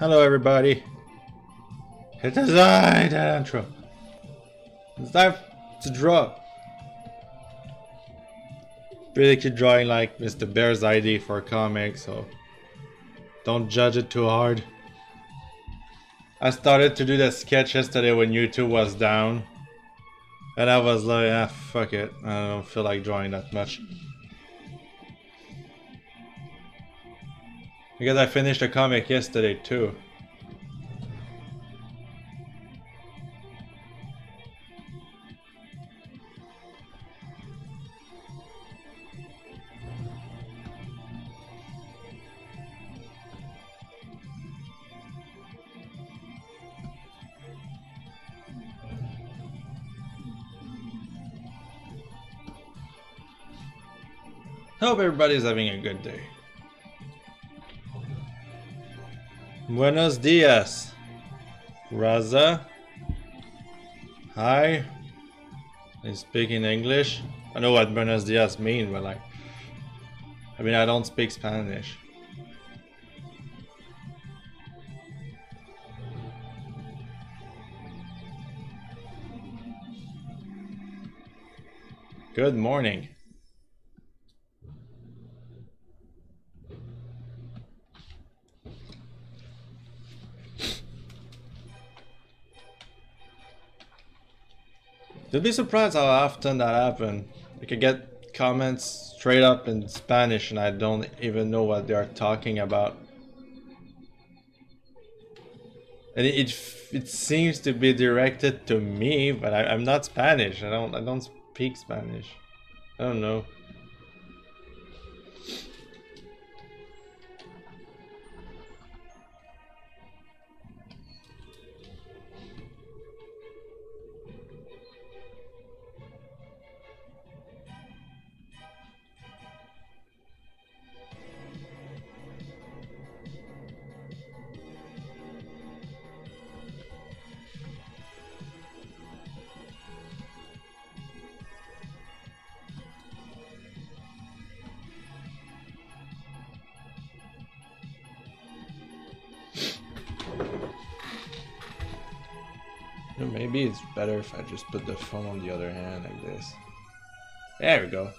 Hello everybody. It is I, Deadanthro. It's time to draw. Basically drawing like Mr. Bear's ID for a comic, so don't judge it too hard. I started to do that sketch yesterday when YouTube was down. And I was like, ah, fuck it. I don't feel like drawing that much. Because I finished a comic yesterday too. Hope everybody's having a good day. Buenos dias. Raza. Hi. I speak in English. I know what buenos dias mean, but like, I mean, I don't speak Spanish. Good morning. You'd be surprised how often that happens. I could get comments straight up in Spanish and I don't even know what they are talking about. And it seems to be directed to me, but I'm not Spanish. I don't speak Spanish. I don't know. Maybe it's better if I just put the phone on the other hand like this. There we go.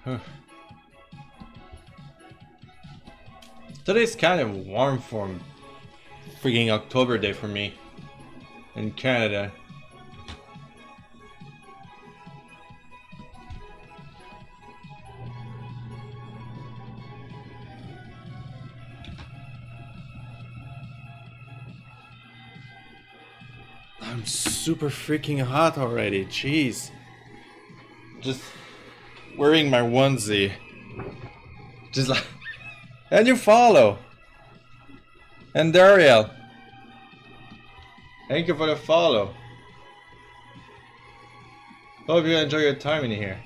Huh. Today's kind of warm for freaking October day for me in Canada. I'm super freaking hot already, jeez. Just wearing my onesie. Just like... And you follow! And Dariel! Thank you for the follow. Hope you enjoy your time in here.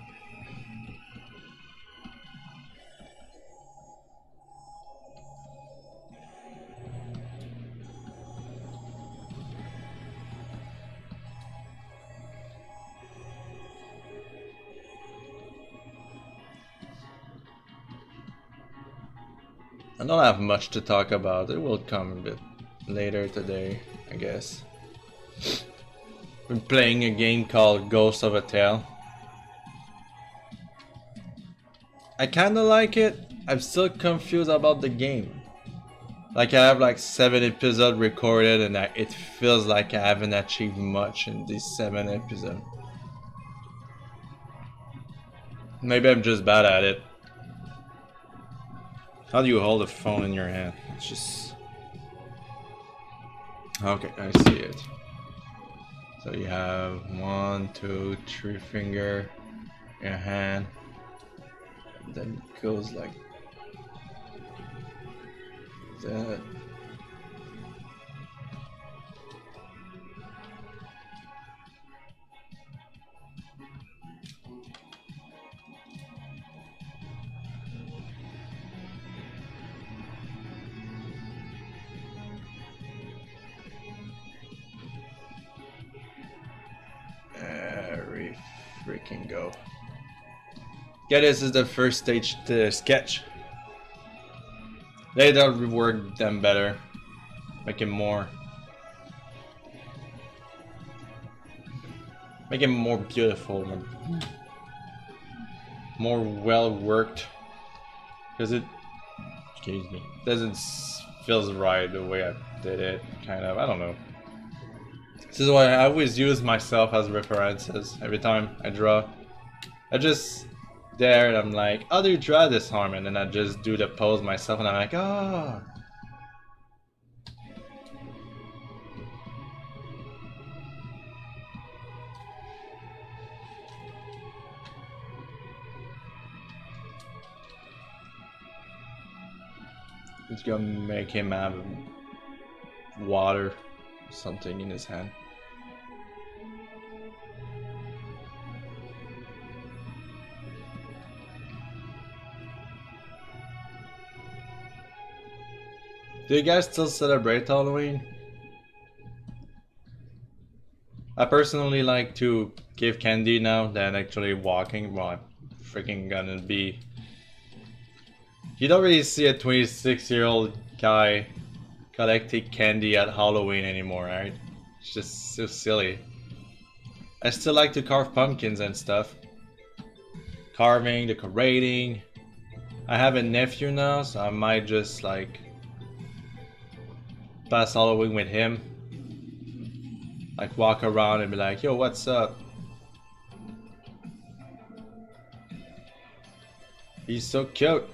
I don't have much to talk about. It will come a bit later today, I guess. Been playing a game called Ghost of a Tale. I kinda like it. I'm still confused about the game. Like I have like 7 episodes recorded and it feels like I haven't achieved much in these 7 episodes. Maybe I'm just bad at it. How do you hold a phone in your hand? It's just... Okay, I see it. So you have 1, 2, 3 finger in your hand. Then it goes like that. freaking go. Yeah, this is the first stage to sketch. Later rework them better. Make it more. Make it more beautiful. More well worked. Because it, excuse me, doesn't feels right the way I did it. Kind of, I don't know. This is why I always use myself as references every time I draw. I just there and I'm like, how do you draw this arm? And then I just do the pose myself and I'm like, oh. It's gonna make him have water, something in his hand. Do you guys still celebrate Halloween? I personally like to give candy now than actually walking. Well, I'm freaking gonna be. You don't really see a 26-year-old guy collecting candy at Halloween anymore, right? It's just so silly. I still like to carve pumpkins and stuff. Carving, decorating. I have a nephew now, so I might just like pass Halloween with him. Like walk around and be like, yo, what's up? He's so cute.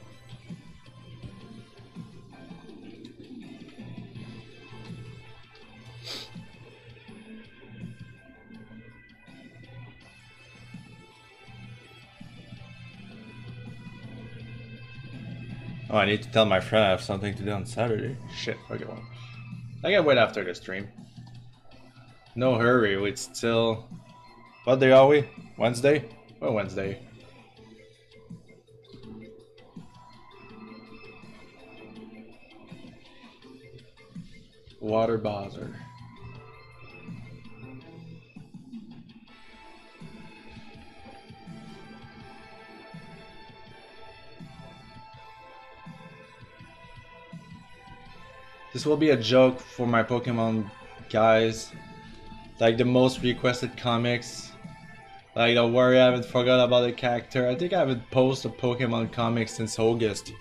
Oh, I need to tell my friend I have something to do on Saturday. Shit, okay, well. I can wait after the stream. No hurry, it's still... What day are we? Wednesday? What Wednesday? Water buzzer. This will be a joke for my Pokemon guys. Like the most requested comics. Like, don't worry, I haven't forgot about the character. I think I haven't posted a Pokemon comic since August.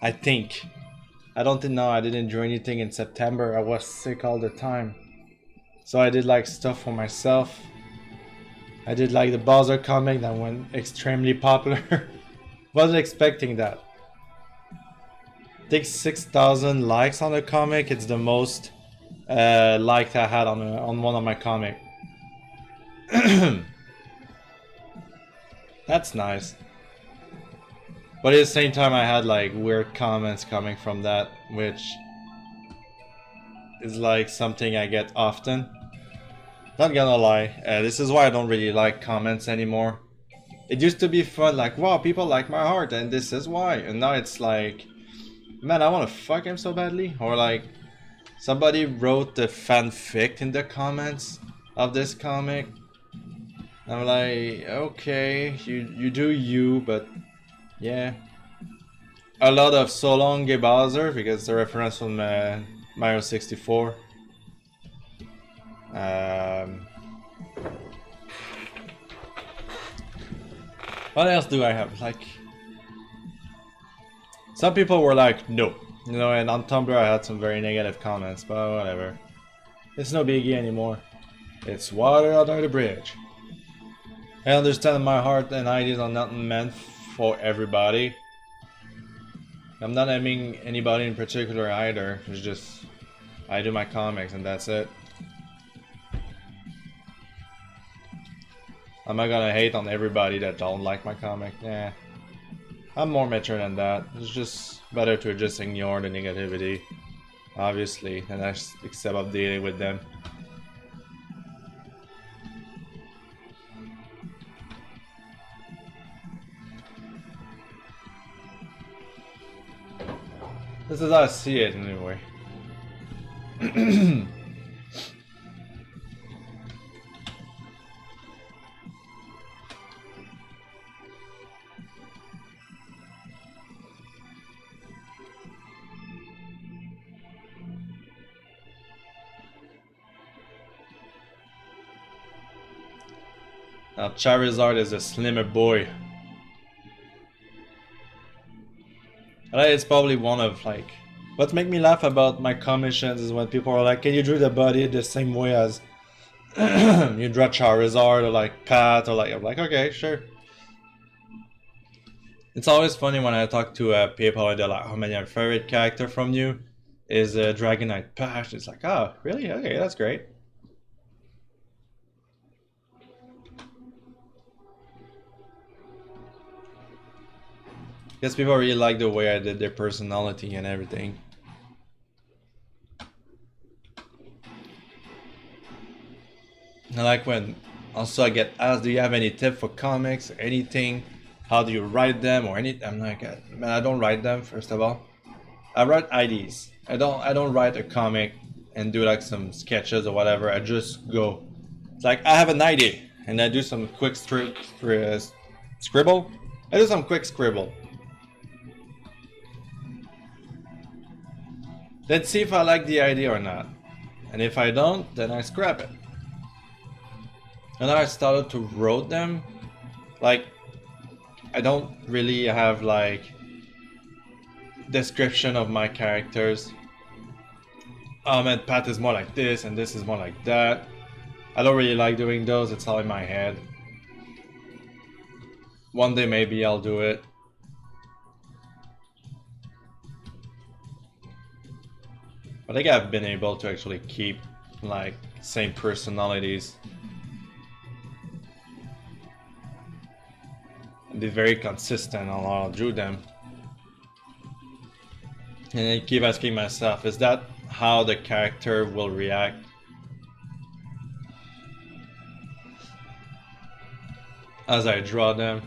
I think. I don't think, no, I didn't do anything in September. I was sick all the time. So I did like stuff for myself. I did like the Bowser comic that went extremely popular. Wasn't expecting that. I think 6,000 likes on the comic. It's the most liked I had on one of my comics. That's nice. But at the same time, I had like weird comments coming from that, which is like something I get often. Not gonna lie, this is why I don't really like comments anymore. It used to be fun, like, wow, people like my art, and this is why. And now it's like, man, I want to fuck him so badly. Or like, somebody wrote the fanfic in the comments of this comic. I'm like, okay, you do you, but yeah. A lot of so long Gay Bowser, because the reference from Mario 64. What else do I have? Like, some people were like, no. You know, and on Tumblr I had some very negative comments, but whatever. It's no biggie anymore. It's water under the bridge. I understand my heart and ideas are not meant for everybody. I'm not aiming anybody in particular either. It's just, I do my comics and that's it. I'm not gonna hate on everybody that don't like my comic. Nah. I'm more mature than that. It's just better to just ignore the negativity, obviously, and I accept updating with them. This is how I see it anyway. Now Charizard is a slimmer boy. And it's probably one of like what make me laugh about my commissions is when people are like, can you draw the body the same way as you draw Charizard or like Pat or like I'm like, okay, sure. It's always funny when I talk to people and they're like, oh man, your favorite character from you is Dragonite Pash. It's like, oh, really? Okay, that's great. Guess people really like the way I did their personality and everything. I like when also I get asked, do you have any tip for comics or anything? How do you write them or anything? I'm like, man, I don't write them, first of all. I write IDs. I don't write a comic and do like some sketches or whatever. I just go. It's like I have an idea and I do some quick scribble. I do some quick scribble. Let's see if I like the idea or not. And if I don't, then I scrap it. And then I started to write them. Like, I don't really have like description of my characters. Man, Pat is more like this and this is more like that. I don't really like doing those, it's all in my head. One day maybe I'll do it. I think I've been able to actually keep like same personalities. And be very consistent on how I'll do them. And I keep asking myself, is that how the character will react? As I draw them.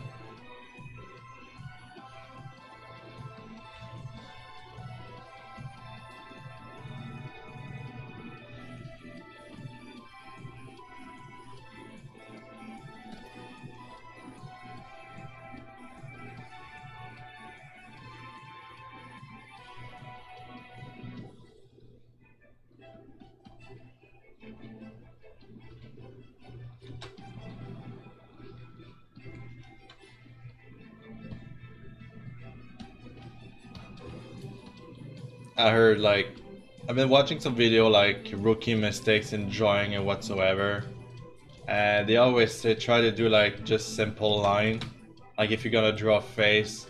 I heard like I've been watching some video like rookie mistakes in drawing and whatsoever, and they always say try to do like just simple line. Like if you're gonna draw a face,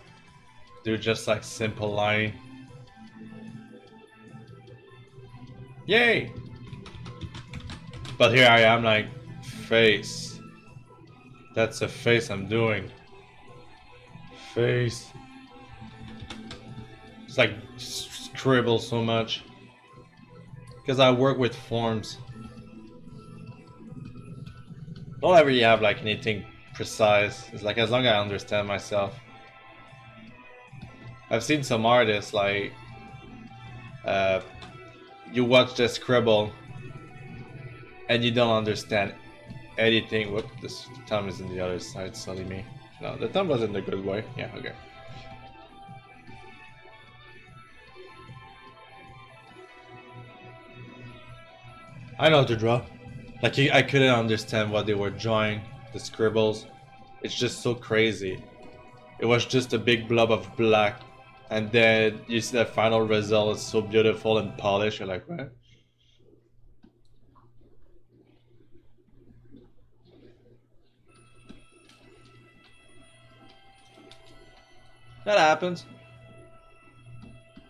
do just like simple line. Yay! But here I am like face. That's a face I'm doing. Face. It's like scribble so much because I work with forms. Don't ever really have like anything precise. It's like as long as I understand myself. I've seen some artists like you watch the scribble and you don't understand anything. Whoop, this thumb is on the other side, silly me. No, the thumb was in the good way. Yeah, okay. I know how to draw. Like I couldn't understand what they were drawing, the scribbles. It's just so crazy. It was just a big blob of black, and then you see the final result is so beautiful and polished. You're like, what? That happens.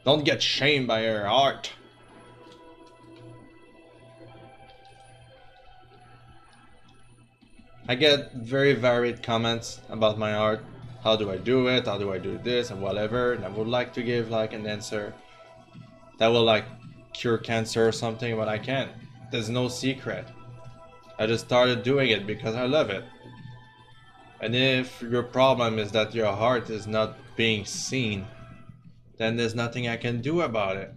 Don't get shamed by your art. I get very varied comments about my art. How do I do it? How do I do this and whatever? And I would like to give like an answer that will like cure cancer or something, but I can't. There's no secret. I just started doing it because I love it. And if your problem is that your art is not being seen, then there's nothing I can do about it.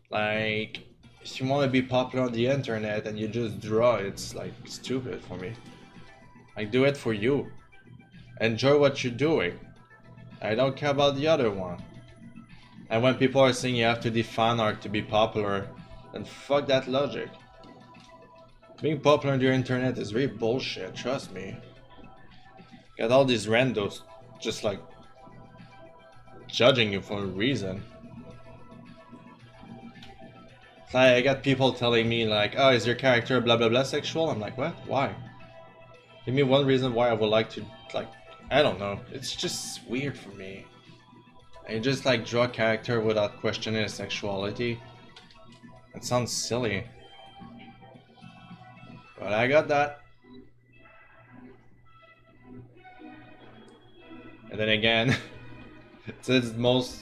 Like, if you want to be popular on the internet and you just draw, it's like stupid for me. Like, do it for you. Enjoy what you're doing. I don't care about the other one. And when people are saying you have to do fan art to be popular, then fuck that logic. Being popular on the internet is really bullshit, trust me. Got all these randos just like judging you for a reason. Like, I got people telling me like, oh, is your character blah blah blah sexual? I'm like, what? Why? Give me one reason why I would like to, like, I don't know. It's just weird for me. I just like draw a character without questioning his sexuality. It sounds silly. But I got that. And then again, since most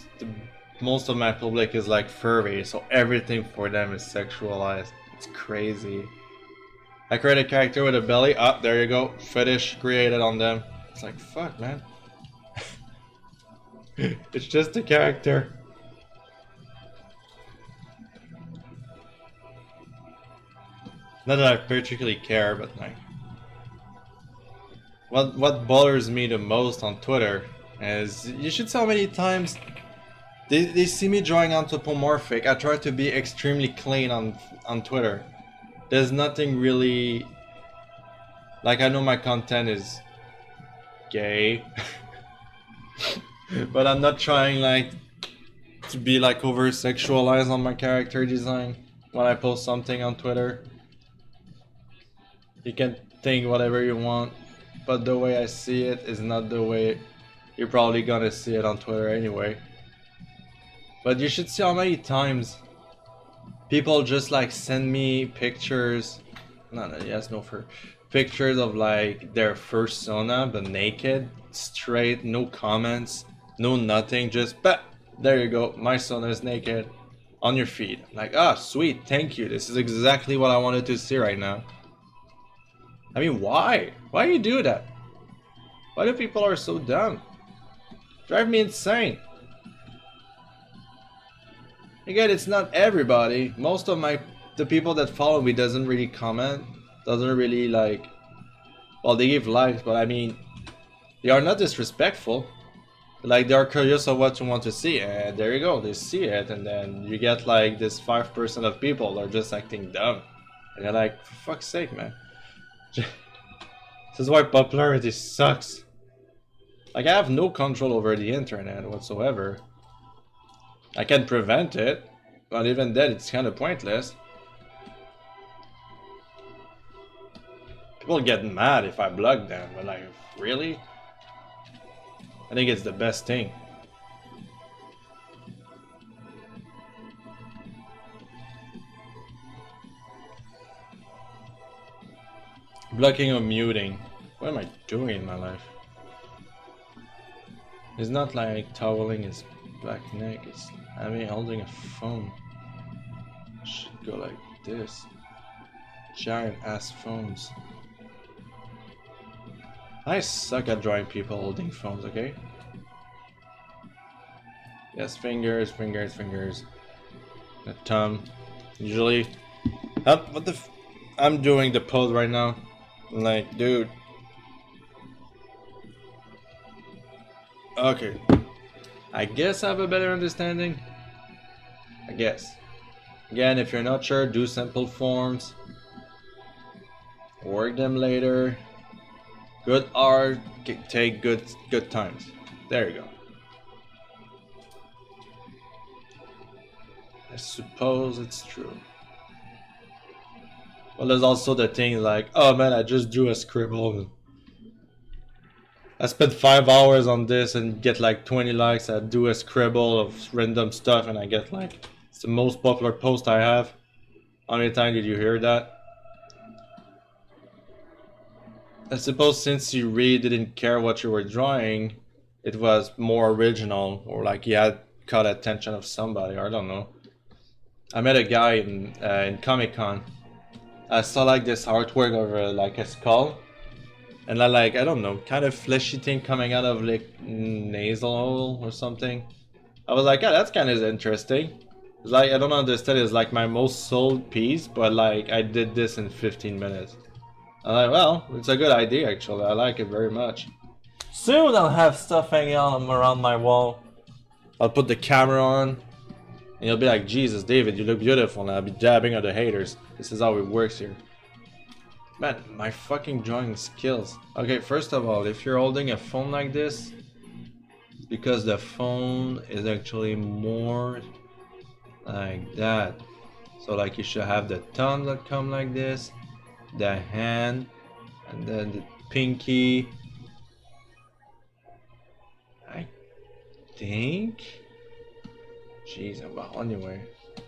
of my public is like furry, so everything for them is sexualized. It's crazy. I create a character with a belly. Ah, there you go. Fetish created on them. It's like, fuck, man. It's just a character. Not that I particularly care, but like, what bothers me the most on Twitter is you should see how many times they see me drawing anthropomorphic. I try to be extremely clean on Twitter. There's nothing really, like, I know my content is gay, but I'm not trying like to be like over sexualized on my character design when I post something on Twitter. You can think whatever you want, but the way I see it is not the way you're probably gonna see it on Twitter anyway. But you should see how many times people just like send me pictures, pictures of like their fursona but naked, straight, no comments, no nothing, just bah, there you go, my son is naked on your feed. Like, ah, sweet, thank you, this is exactly what I wanted to see right now. I mean, why? Why do you do that? Why do people are so dumb? Drive me insane. Again, it's not everybody. Most of the people that follow me doesn't really comment, doesn't really like, well, they give likes, but I mean, they are not disrespectful. Like, they are curious of what you want to see, and there you go, they see it, and then you get like this 5% of people are just acting dumb, and they're like, for fuck's sake, man. This is why popularity sucks. Like, I have no control over the internet whatsoever. I can prevent it, but even then it's kind of pointless. People get mad if I block them, but like, really? I think it's the best thing. Blocking or muting. What am I doing in my life? It's not like toweling his black neck, it's me holding a phone. Should go like this. Giant ass phones. I suck at drawing people holding phones, okay? Yes, fingers, fingers, fingers. The thumb. Usually. What the f— I'm doing the pose right now. Like, dude. Okay. I guess I have a better understanding. I guess. Again, if you're not sure, do simple forms. Work them later. Good art, take good times. There you go. I suppose it's true. Well, there's also the thing like, oh man, I just drew a scribble. I spent 5 hours on this and get like 20 likes. I do a scribble of random stuff and I get like, it's the most popular post I have. How many times did you hear that? I suppose since you really didn't care what you were drawing, it was more original, or like you had caught attention of somebody, I don't know. I met a guy in Comic-Con. I saw like this artwork of like a skull, and I don't know, kind of fleshy thing coming out of like nasal hole or something. I was like, yeah, that's kind of interesting. It's like, I don't understand, it's like my most sold piece, but like I did this in 15 minutes. I'm like, well, it's a good idea actually, I like it very much. Soon I'll have stuff hanging on around my wall. I'll put the camera on, and you'll be like, Jesus, David, you look beautiful, and I'll be dabbing at the haters. This is how it works here. Man, my fucking drawing skills. Okay, first of all, if you're holding a phone like this, because the phone is actually more like that. So like you should have the thumb that come like this, the hand, and then the pinky. I think. Jeez, well anyway,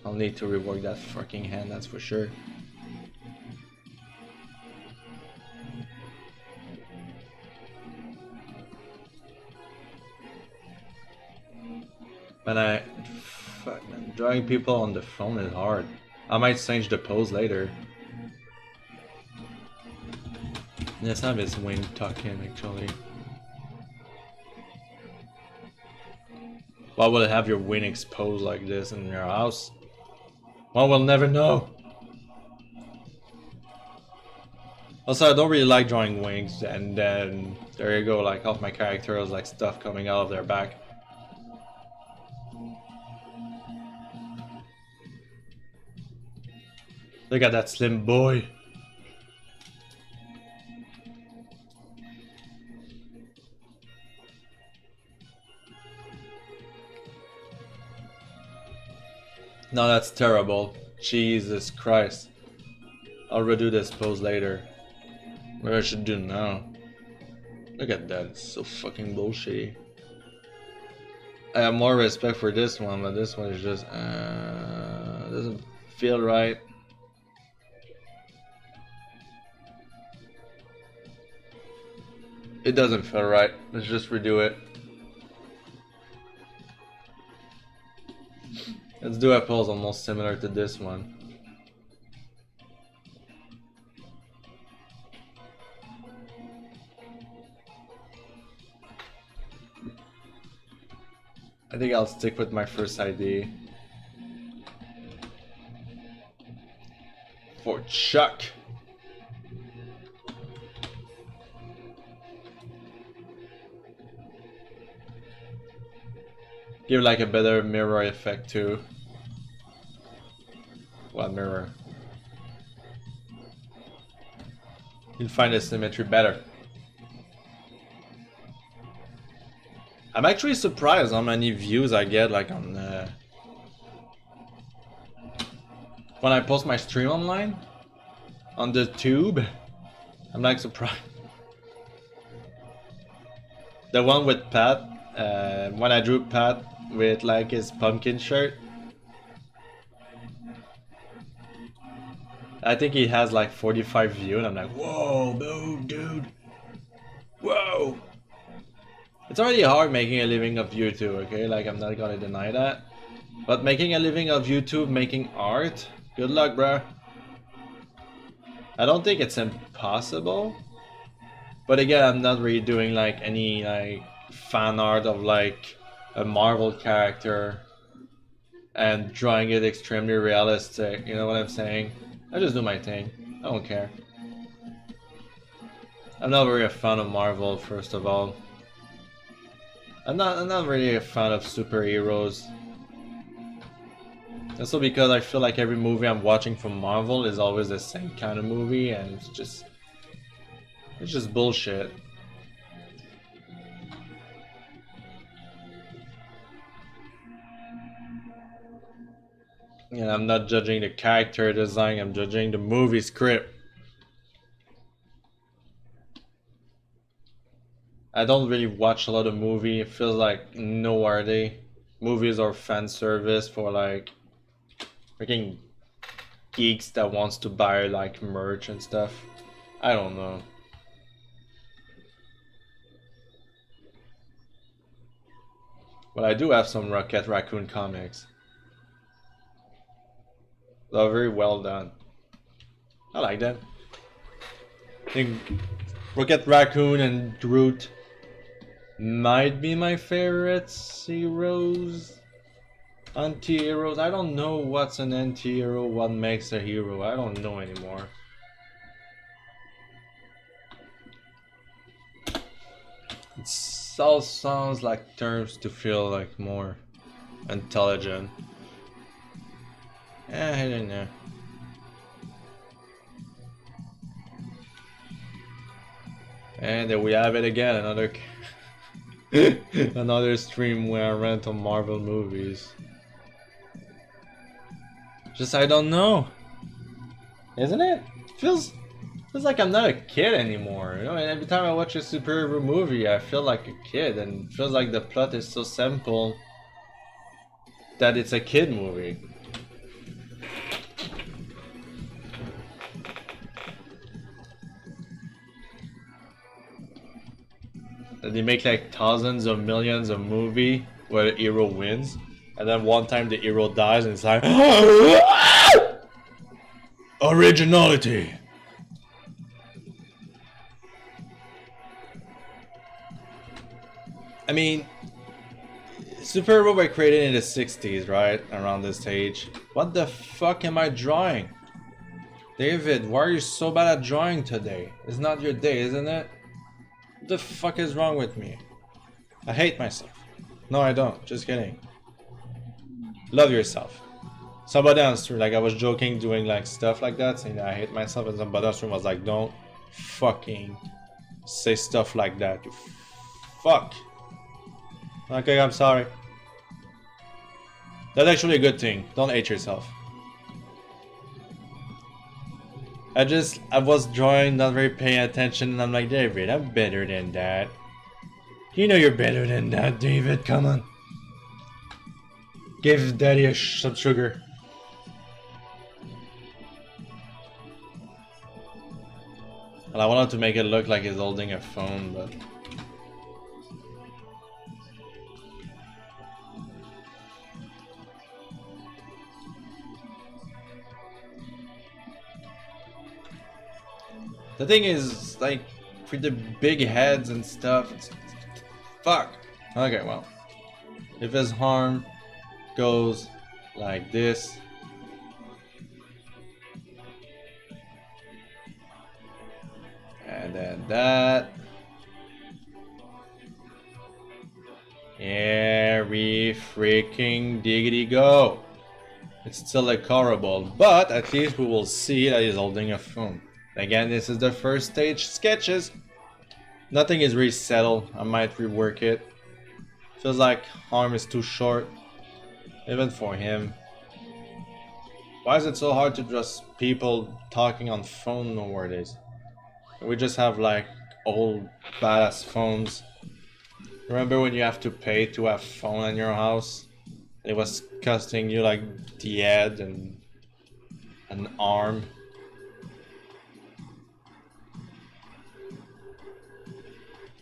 I'll need to rework that fucking hand, that's for sure. But fuck man, drawing people on the phone is hard. I might change the pose later. Let's have his wing tuck in actually. Why would have your wing exposed like this in your house? One will never know. Also, I don't really like drawing wings, and then there you go, like half my characters like stuff coming out of their back. Look at that slim boy. No, that's terrible. Jesus Christ. I'll redo this pose later. What I should do now. Look at that, it's so fucking bullshitty. I have more respect for this one, but this one is just doesn't feel right. It doesn't feel right. Let's just redo it. Let's do a pose almost similar to this one. I think I'll stick with my first idea. For Chuck. Give like a better mirror effect too. What mirror? You'll find the symmetry better. I'm actually surprised how many views I get like on when I post my stream online on the tube. I'm like surprised. The one with Pat, when I drew Pat with like his pumpkin shirt, I think he has like 45 views, and I'm like, whoa, dude, whoa. It's already hard making a living of YouTube, okay? Like, I'm not gonna deny that. But making a living of YouTube, making art, good luck, bruh. I don't think it's impossible. But again, I'm not really doing like any like fan art of like a Marvel character and drawing it extremely realistic, you know what I'm saying? I just do my thing. I don't care. I'm not really a fan of Marvel, first of all. I'm not really a fan of superheroes. Also because I feel like every movie I'm watching from Marvel is always the same kind of movie, and it's just bullshit. And I'm not judging the character design, I'm judging the movie script. I don't really watch a lot of movies. It feels like noteworthy. Movies are fan service for like freaking geeks that wants to buy like merch and stuff. I don't know. But I do have some Rocket Raccoon comics. They're very well done. I like them. I think Rocket Raccoon and Groot might be my favorite heroes. Anti-heroes. I don't know what's an anti-hero, what makes a hero. I don't know anymore. It all sounds like terms to feel like more intelligent. I don't know. And there we have it again, another another stream where I rant on Marvel movies. Just I don't know. Isn't it? Feels like I'm not a kid anymore. You know, and every time I watch a superhero movie, I feel like a kid, and it feels like the plot is so simple that it's a kid movie. That they make like thousands of millions of movie where the hero wins, and then one time the hero dies, and it's like originality. I mean, superhero were created in the 60s, right? Around this age. What the fuck am I drawing? David, why are you so bad at drawing today? It's not your day, isn't it? What the fuck is wrong with me? I hate myself. No, I don't. Just kidding. Love yourself. Somebody else, like I was joking, doing like stuff like that, saying that I hate myself, and somebody else was like, don't fucking say stuff like that. You fuck. Okay, I'm sorry. That's actually a good thing. Don't hate yourself. I was drawing, not very paying attention, and I'm like, David, I'm better than that. You know you're better than that, David, come on. Give daddy some sugar. Well, I wanted to make it look like he's holding a phone, but... The thing is, like, for the big heads and stuff, it's... Fuck! Okay, well. If his arm goes like this... And then that... Every freaking diggity go! It's still like horrible, but at least we will see that he's holding a phone. Again, this is the first stage sketches. Nothing is really settled. I might rework it. Feels like arm is too short, even for him. Why is it so hard to draw people talking on phone nowadays? We just have like old badass phones. Remember when you have to pay to have phone in your house? It was costing you like the head and an arm.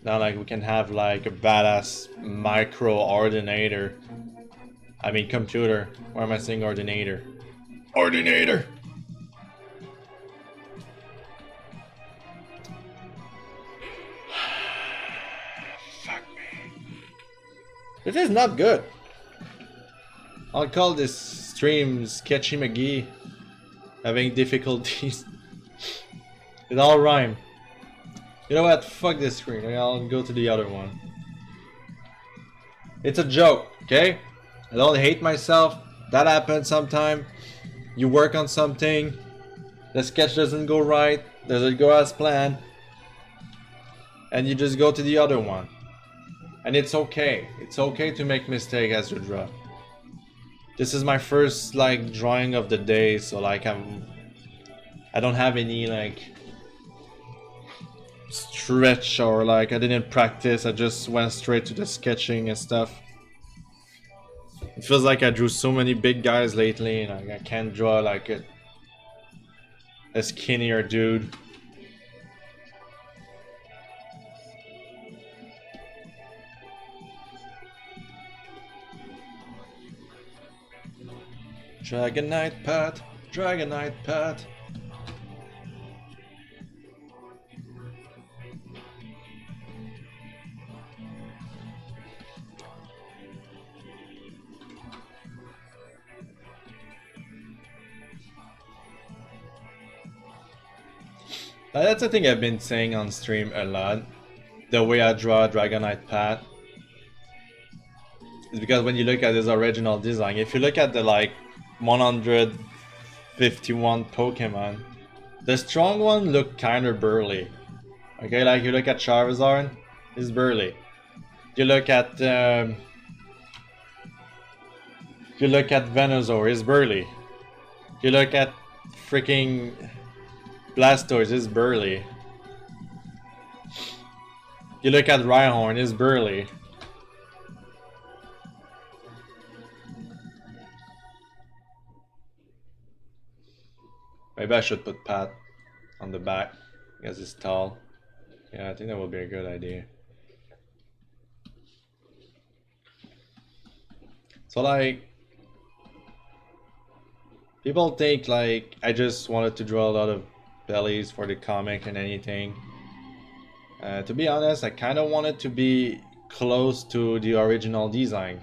Now like we can have like a badass micro ordinator. I mean computer. Why am I saying ordinator? Ordinator! Fuck me. This is not good. I'll call this stream Sketchy McGee. Having difficulties. It all rhyme. You know what? Fuck this screen. I'll go to the other one. It's a joke, okay? I don't hate myself. That happens sometime. You work on something. The sketch doesn't go right. Doesn't go as planned. And you just go to the other one. And it's okay. It's okay to make mistakes as you draw. This is my first like drawing of the day, so like I don't have any like stretch or like I didn't practice. I just went straight to the sketching and stuff. It feels like I drew so many big guys lately, and I can't draw like a skinnier dude. Dragonite Pat, Dragonite Pat. That's the thing I've been saying on stream a lot. The way I draw Dragonite Pat is because when you look at his original design, if you look at the like 151 Pokemon, the strong one look kinda burly. Okay, like you look at Charizard, it's burly. You look at Venusaur, it's burly. You look at freaking Blastoise, it's burly. You look at Rhyhorn, it's burly. Maybe I should put Pat on the back because he's tall. Yeah, I think that would be a good idea. So like, people think like I just wanted to draw a lot of bellies for the comic and anything. To be honest, I kind of wanted to be close to the original design.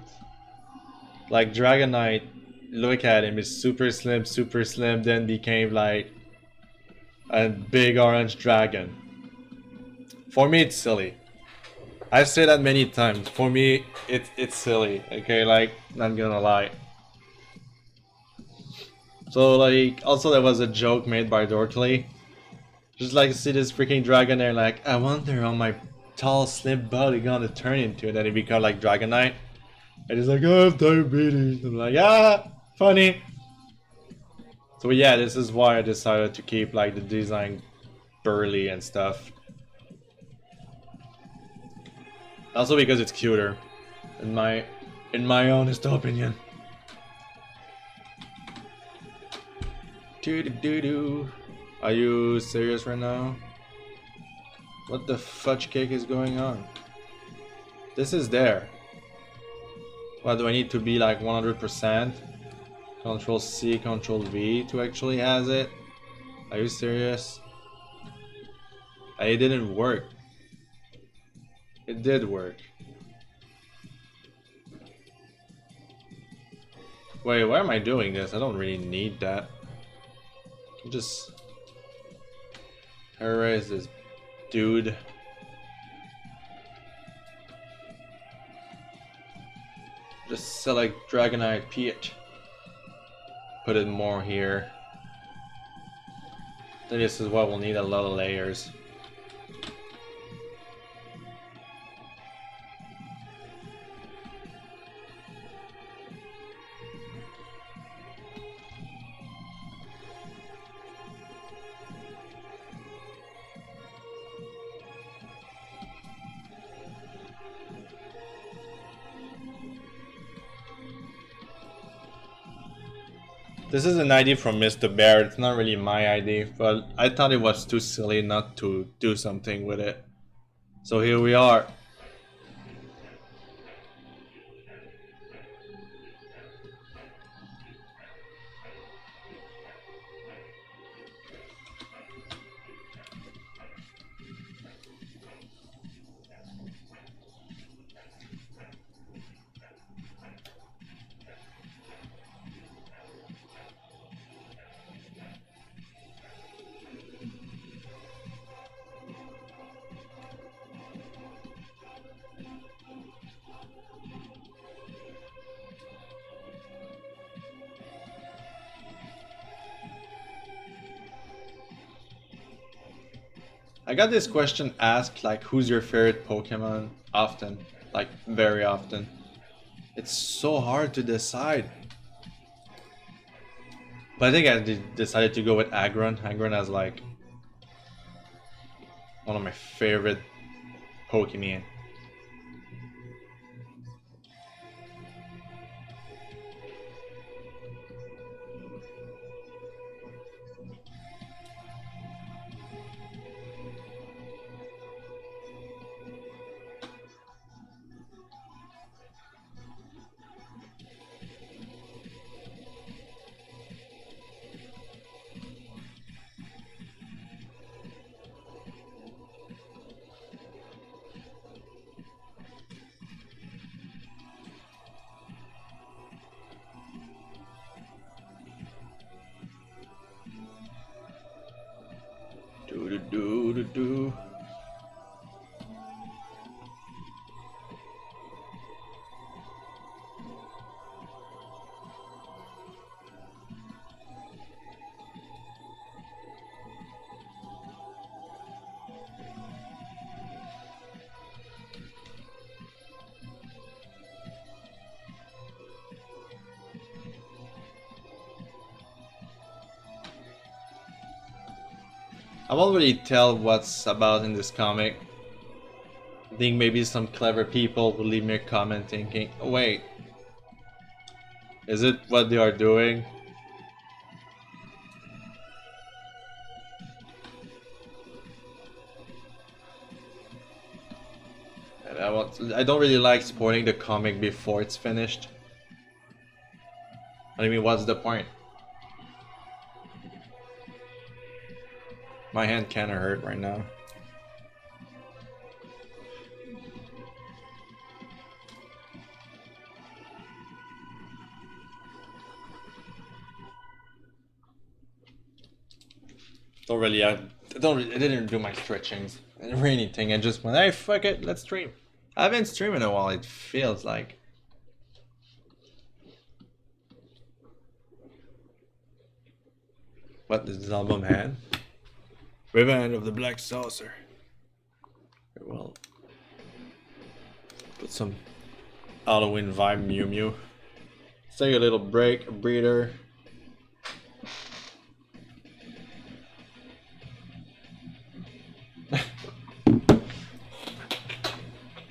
Like Dragonite, look at him, is super slim, then became like a big orange dragon. For me, it's silly. I've said that many times. For me, it's silly. Okay, like not gonna lie. So like, also there was a joke made by Dortley. Just like see this freaking dragon there, like I wonder how my tall, slim body gonna turn into, and then he become like Dragonite, and he's like, I have diabetes. I'm like, ah, funny. So yeah, this is why I decided to keep like the design burly and stuff. Also because it's cuter, in my honest opinion. Doo doo doo. Are you serious right now? What the fudge cake is going on? This is there. What do I need to be like 100%? Control C, Control V to actually has it? Are you serious? It didn't work. It did work. Wait, why am I doing this? I don't really need that. Just erase this dude. Just select Dragonite Peach. Put it more here. Then this is what we'll need a lot of layers. This is an idea from Mr. Bear. It's not really my idea, but I thought it was too silly not to do something with it. So here we are. I got this question asked, like, who's your favorite Pokemon? Often. Like, very often. It's so hard to decide. But I think I decided to go with Aggron. Aggron has, like, one of my favorite Pokemon. Do do do do do. I won't really tell what's about in this comic. I think maybe some clever people will leave me a comment thinking, oh, wait, is it what they are doing? And I don't really like spoiling the comic before it's finished. I mean, what's the point? My hand kinda hurt right now. I didn't do my stretchings or anything. I just went, hey, fuck it, let's stream. I haven't streamed in a while, it feels like. What does this album have? Revenge of the Black Saucer. Well, put some Halloween vibe Mew Mew. Let's take a little break, a breather.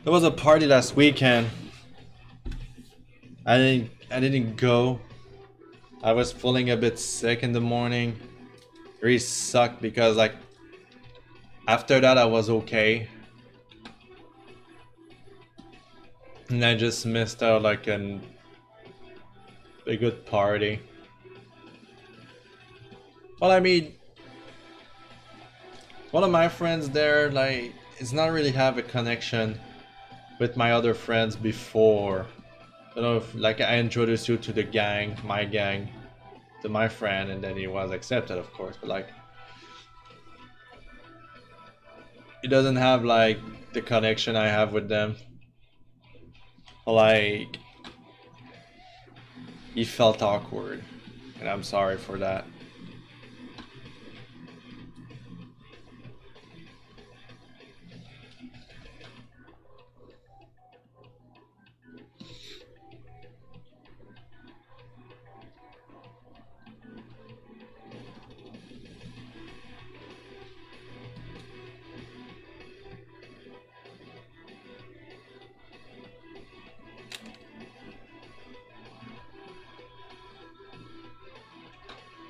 There was a party last weekend. I didn't go. I was feeling a bit sick in the morning. It really sucked because like after that I was okay. And I just missed out like a good party. Well, I mean, one of my friends there like it's not really have a connection with my other friends before. I don't know if like I introduced you to the gang, my gang, to my friend, and then he was accepted, of course. But like, he doesn't have like the connection I have with them. Like, he felt awkward, and I'm sorry for that.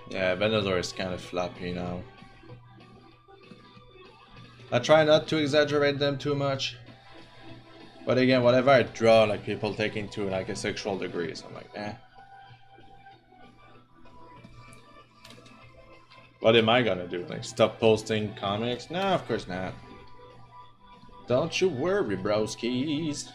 Yeah, Venusaur is kind of floppy now. I try not to exaggerate them too much. But again, whatever I draw, like people take into like a sexual degree, so I'm like, eh. What am I gonna do? Like stop posting comics? No, of course not. Don't you worry, broskies.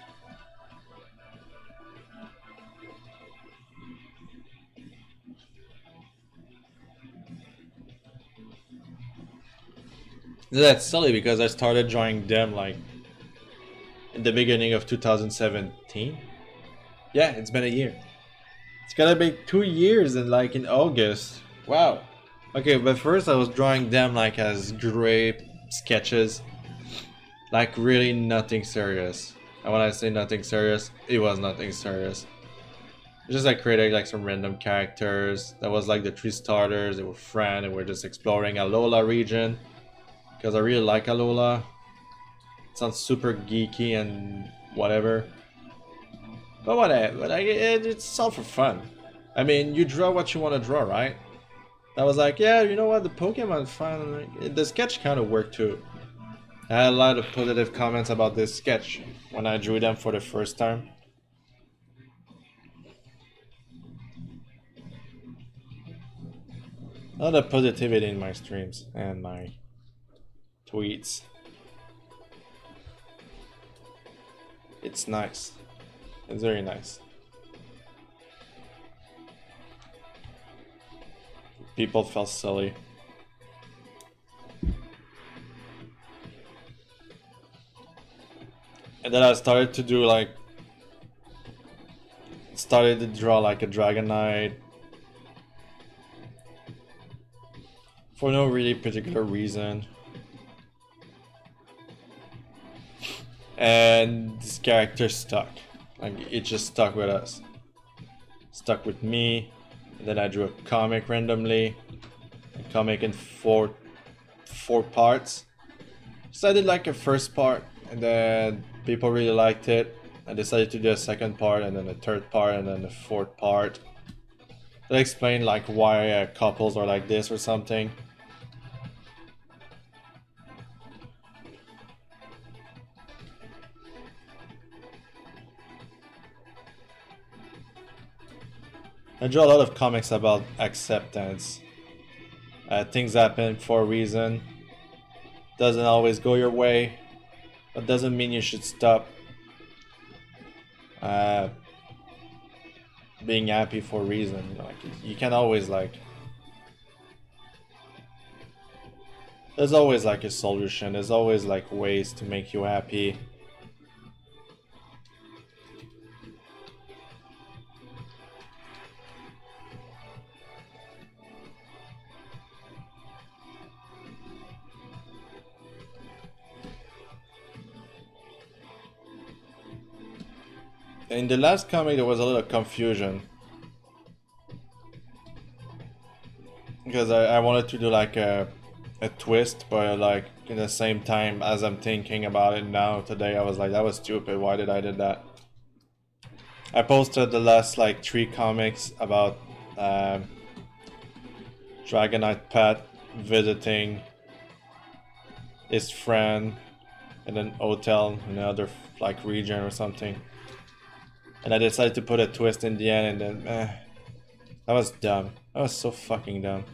That's silly because I started drawing them like in the beginning of 2017. Yeah, it's been a year. It's gonna be 2 years in August. Wow. Okay, but first I was drawing them like as gray sketches. Like really nothing serious. And when I say nothing serious, it was nothing serious. Just like creating like some random characters. That was like the 3 starters, they were friends, and we're just exploring Alola region. Because I really like Alola. It sounds super geeky and whatever. But whatever, it's all for fun. I mean, you draw what you want to draw, right? I was like, yeah, you know what, the Pokemon fun. The sketch kind of worked too. I had a lot of positive comments about this sketch when I drew them for the first time. A lot of positivity in my streams and my tweets. It's nice. It's very nice. People felt silly. And then I started to do like... Started to draw like a Dragonite. For no really particular reason. And this character stuck. Like it just stuck with us. Stuck with me. And then I drew a comic randomly. A comic in 4 4 parts. So I did like a first part, and then people really liked it. I decided to do a second part, and then a third part, and then a fourth part. They explain like why couples are like this or something. I draw a lot of comics about acceptance. Things happen for a reason. Doesn't always go your way, but doesn't mean you should stop being happy for a reason. Like you can always like. There's always like a solution. There's always like ways to make you happy. In the last comic, there was a little confusion because I wanted to do like a twist, but like in the same time as I'm thinking about it now today, I was like, that was stupid. Why did I did that? I posted the last like 3 comics about Dragonite Pat visiting his friend in an hotel in another like region or something. And I decided to put a twist in the end, and then that was dumb. That was so fucking dumb.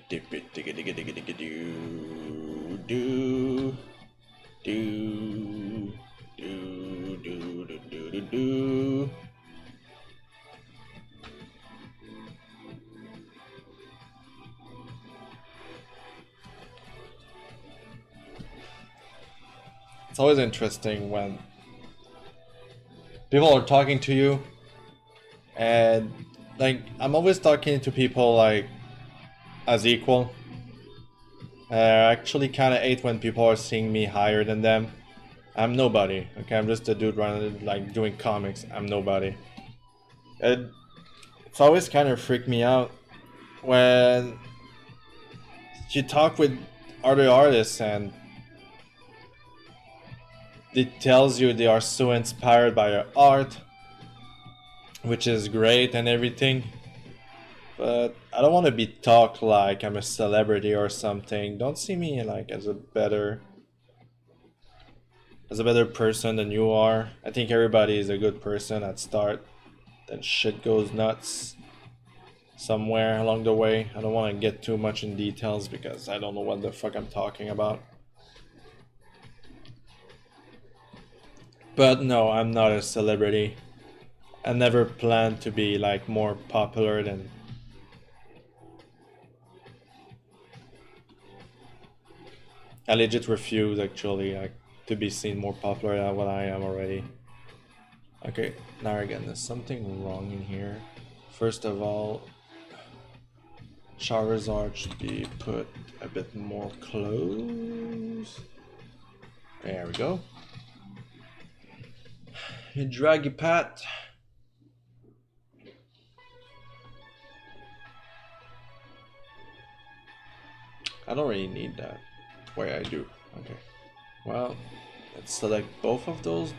Dip it, digga digga digga digga do do do do do do do do. It's always interesting when people are talking to you, and like I'm always talking to people like as equal. I actually kind of hate when people are seeing me higher than them. I'm nobody. Okay, I'm just a dude running like doing comics. I'm nobody. It's always kind of freaked me out when you talk with other artists and it tells you they are so inspired by your art, which is great and everything. But I don't want to be talked like I'm a celebrity or something. Don't see me like as a better person than you are. I think everybody is a good person at start. Then shit goes nuts somewhere along the way. I don't want to get too much in details because I don't know what the fuck I'm talking about. But no, I'm not a celebrity. I never planned to be like more popular than. I legit refuse actually like to be seen more popular than what I am already. Okay, now again, there's something wrong in here. First of all, Charizard should be put a bit more close. There we go. Dragipat. I don't really need that. Wait, I do. Okay. Well, let's select both of those.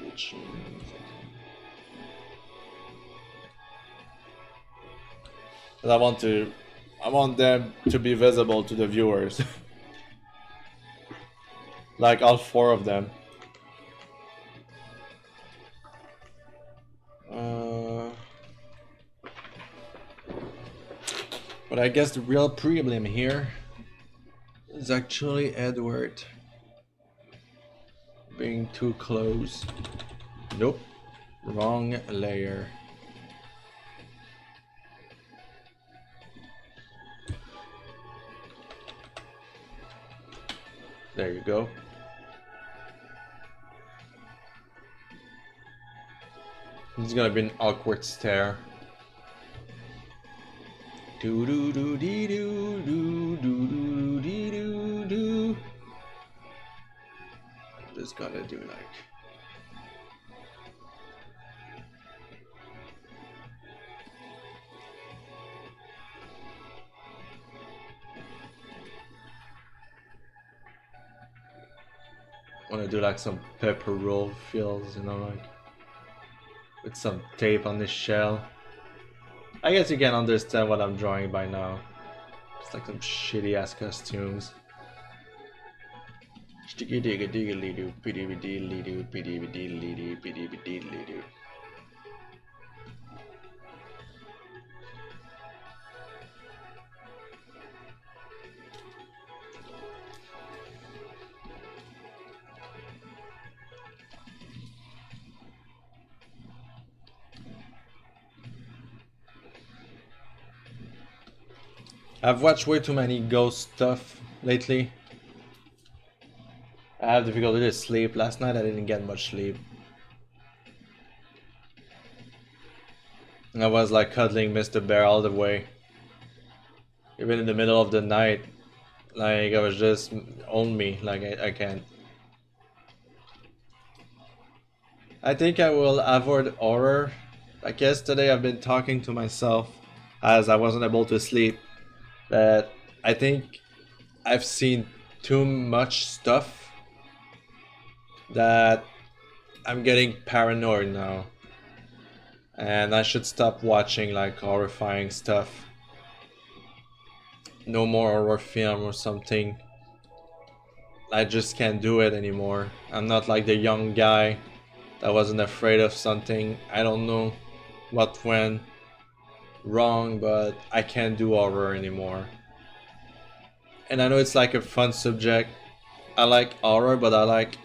Which means... I want them to be visible to the viewers. Like all 4 of them. But I guess the real problem here is actually Edward being too close. Nope, wrong layer. There you go. It's gonna be an awkward stare. Do do do dee do do do do dee do do. I'm just gonna do like. I wanna do like some pepper roll fills, you know, like with some tape on the shell. I guess you can understand what I'm drawing by now. It's like some shitty ass costumes. I've watched way too many ghost stuff lately. I have difficulty to sleep. Last night I didn't get much sleep. I was like cuddling Mr. Bear all the way. Even in the middle of the night. Like I was just on me. Like I can't. I think I will avoid horror. Like yesterday I've been talking to myself as I wasn't able to sleep. But I think I've seen too much stuff that I'm getting paranoid now. And I should stop watching like horrifying stuff. No more horror film or something. I just can't do it anymore. I'm not like the young guy that wasn't afraid of something. I don't know what went wrong, but I can't do horror anymore. And I know it's like a fun subject. I like horror, but I like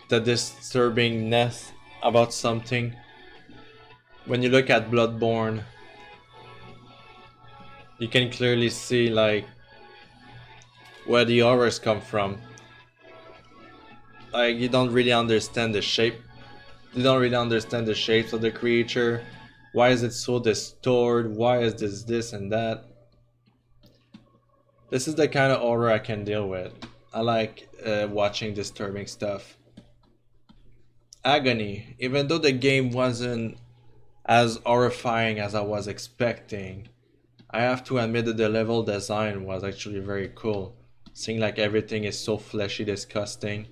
the disturbingness about something. When you look at Bloodborne, you can clearly see like where the horrors come from. Like you don't really understand the shape. You don't really understand the shapes of the creature. Why is it so distorted? Why is this and that? This is the kind of horror I can deal with. I like watching disturbing stuff. Agony, even though the game wasn't as horrifying as I was expecting, I have to admit that the level design was actually very cool. Seeing like everything is so fleshy, disgusting.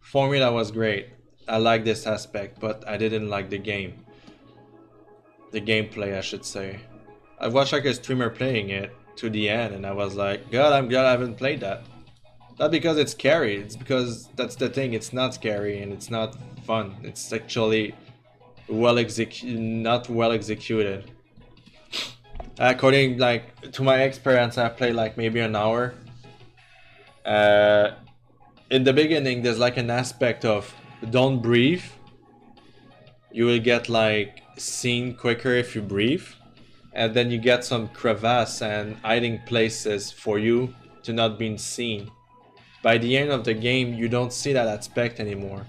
For me that was great. I like this aspect, but I didn't like the game. The gameplay, I should say. I watched like a streamer playing it to the end and I was like, God, I'm glad I haven't played that. Not because it's scary, it's because that's the thing, it's not scary and it's not fun. It's actually not well executed. According like to my experience, I played like maybe an hour. In the beginning there's like an aspect of don't breathe. You will get like seen quicker if you breathe. And then you get some crevasse and hiding places for you to not be seen. By the end of the game, you don't see that aspect anymore.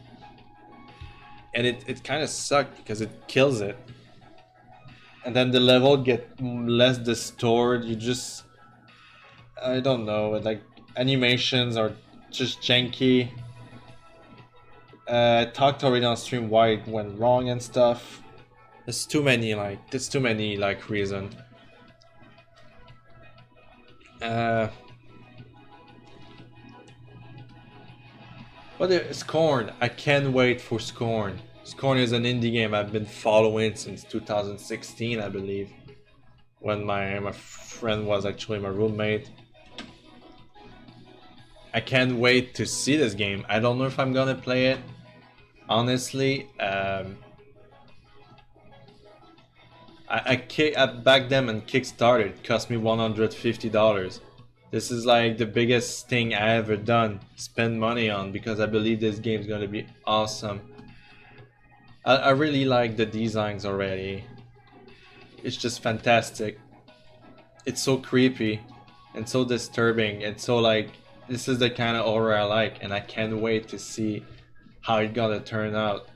And it kind of sucked because it kills it. And then the level get less distorted. You just... I don't know, like animations are just janky. I talked already on stream why it went wrong and stuff. There's too many reason. But Scorn, I can't wait for Scorn. Scorn is an indie game I've been following since 2016, I believe, when my friend was actually my roommate. I can't wait to see this game. I don't know if I'm gonna play it. Honestly, I backed them and Kickstarted. It cost me $150. This is like the biggest thing I ever done. Spend money on because I believe this game's gonna be awesome. I really like the designs already. It's just fantastic. It's so creepy and so disturbing and so like this is the kind of horror I like and I can't wait to see how it's gonna turn out.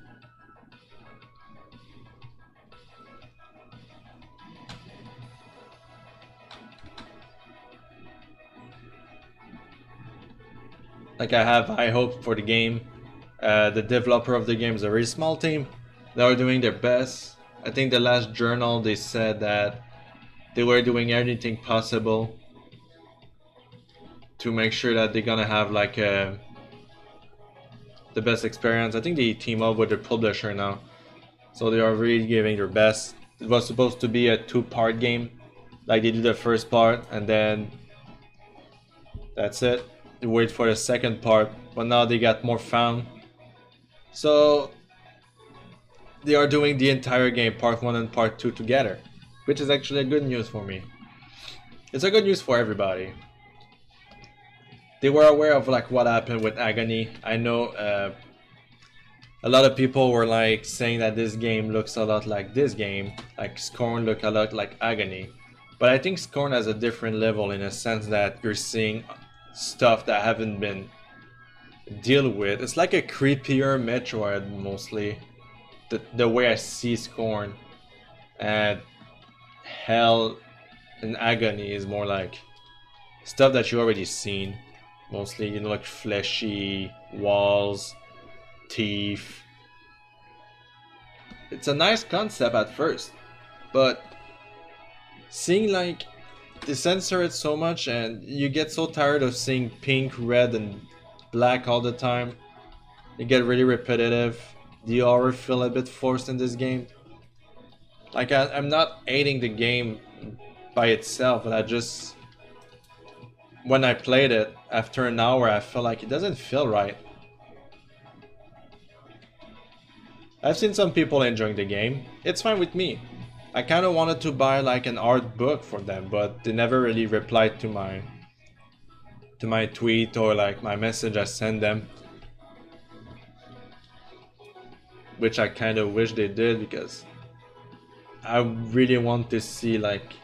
Like I have high hope for the game. The developer of the game is a very small team. They are doing their best. I think the last journal they said that they were doing everything possible to make sure that they're gonna have like the best experience. I think they team up with the publisher now, so they are really giving their best. It was supposed to be a two-part game, like they did the first part and then that's it. They wait for the second part, but now they got more fun. So they are doing the entire game, part one and part two together, which is actually a good news for me. It's a good news for everybody. They were aware of like what happened with Agony. I know a lot of people were like saying that this game looks a lot like this game, like Scorn look a lot like Agony. But I think Scorn has a different level in a sense that you're seeing stuff that haven't been dealt with. It's like a creepier Metroid mostly. The way I see Scorn, and Hell and Agony is more like stuff that you already seen. Mostly, you know, like fleshy walls, teeth. It's a nice concept at first, but seeing like they censor it so much and you get so tired of seeing pink, red, and black all the time. You get really repetitive. Do you ever feel a bit forced in this game? Like I'm not hating the game by itself, but I just when I played it after an hour, I felt like it doesn't feel right. I've seen some people enjoying the game. It's fine with me. I kind of wanted to buy like an art book for them, but they never really replied to my tweet or like my message I sent them, which I kind of wish they did because I really want to see like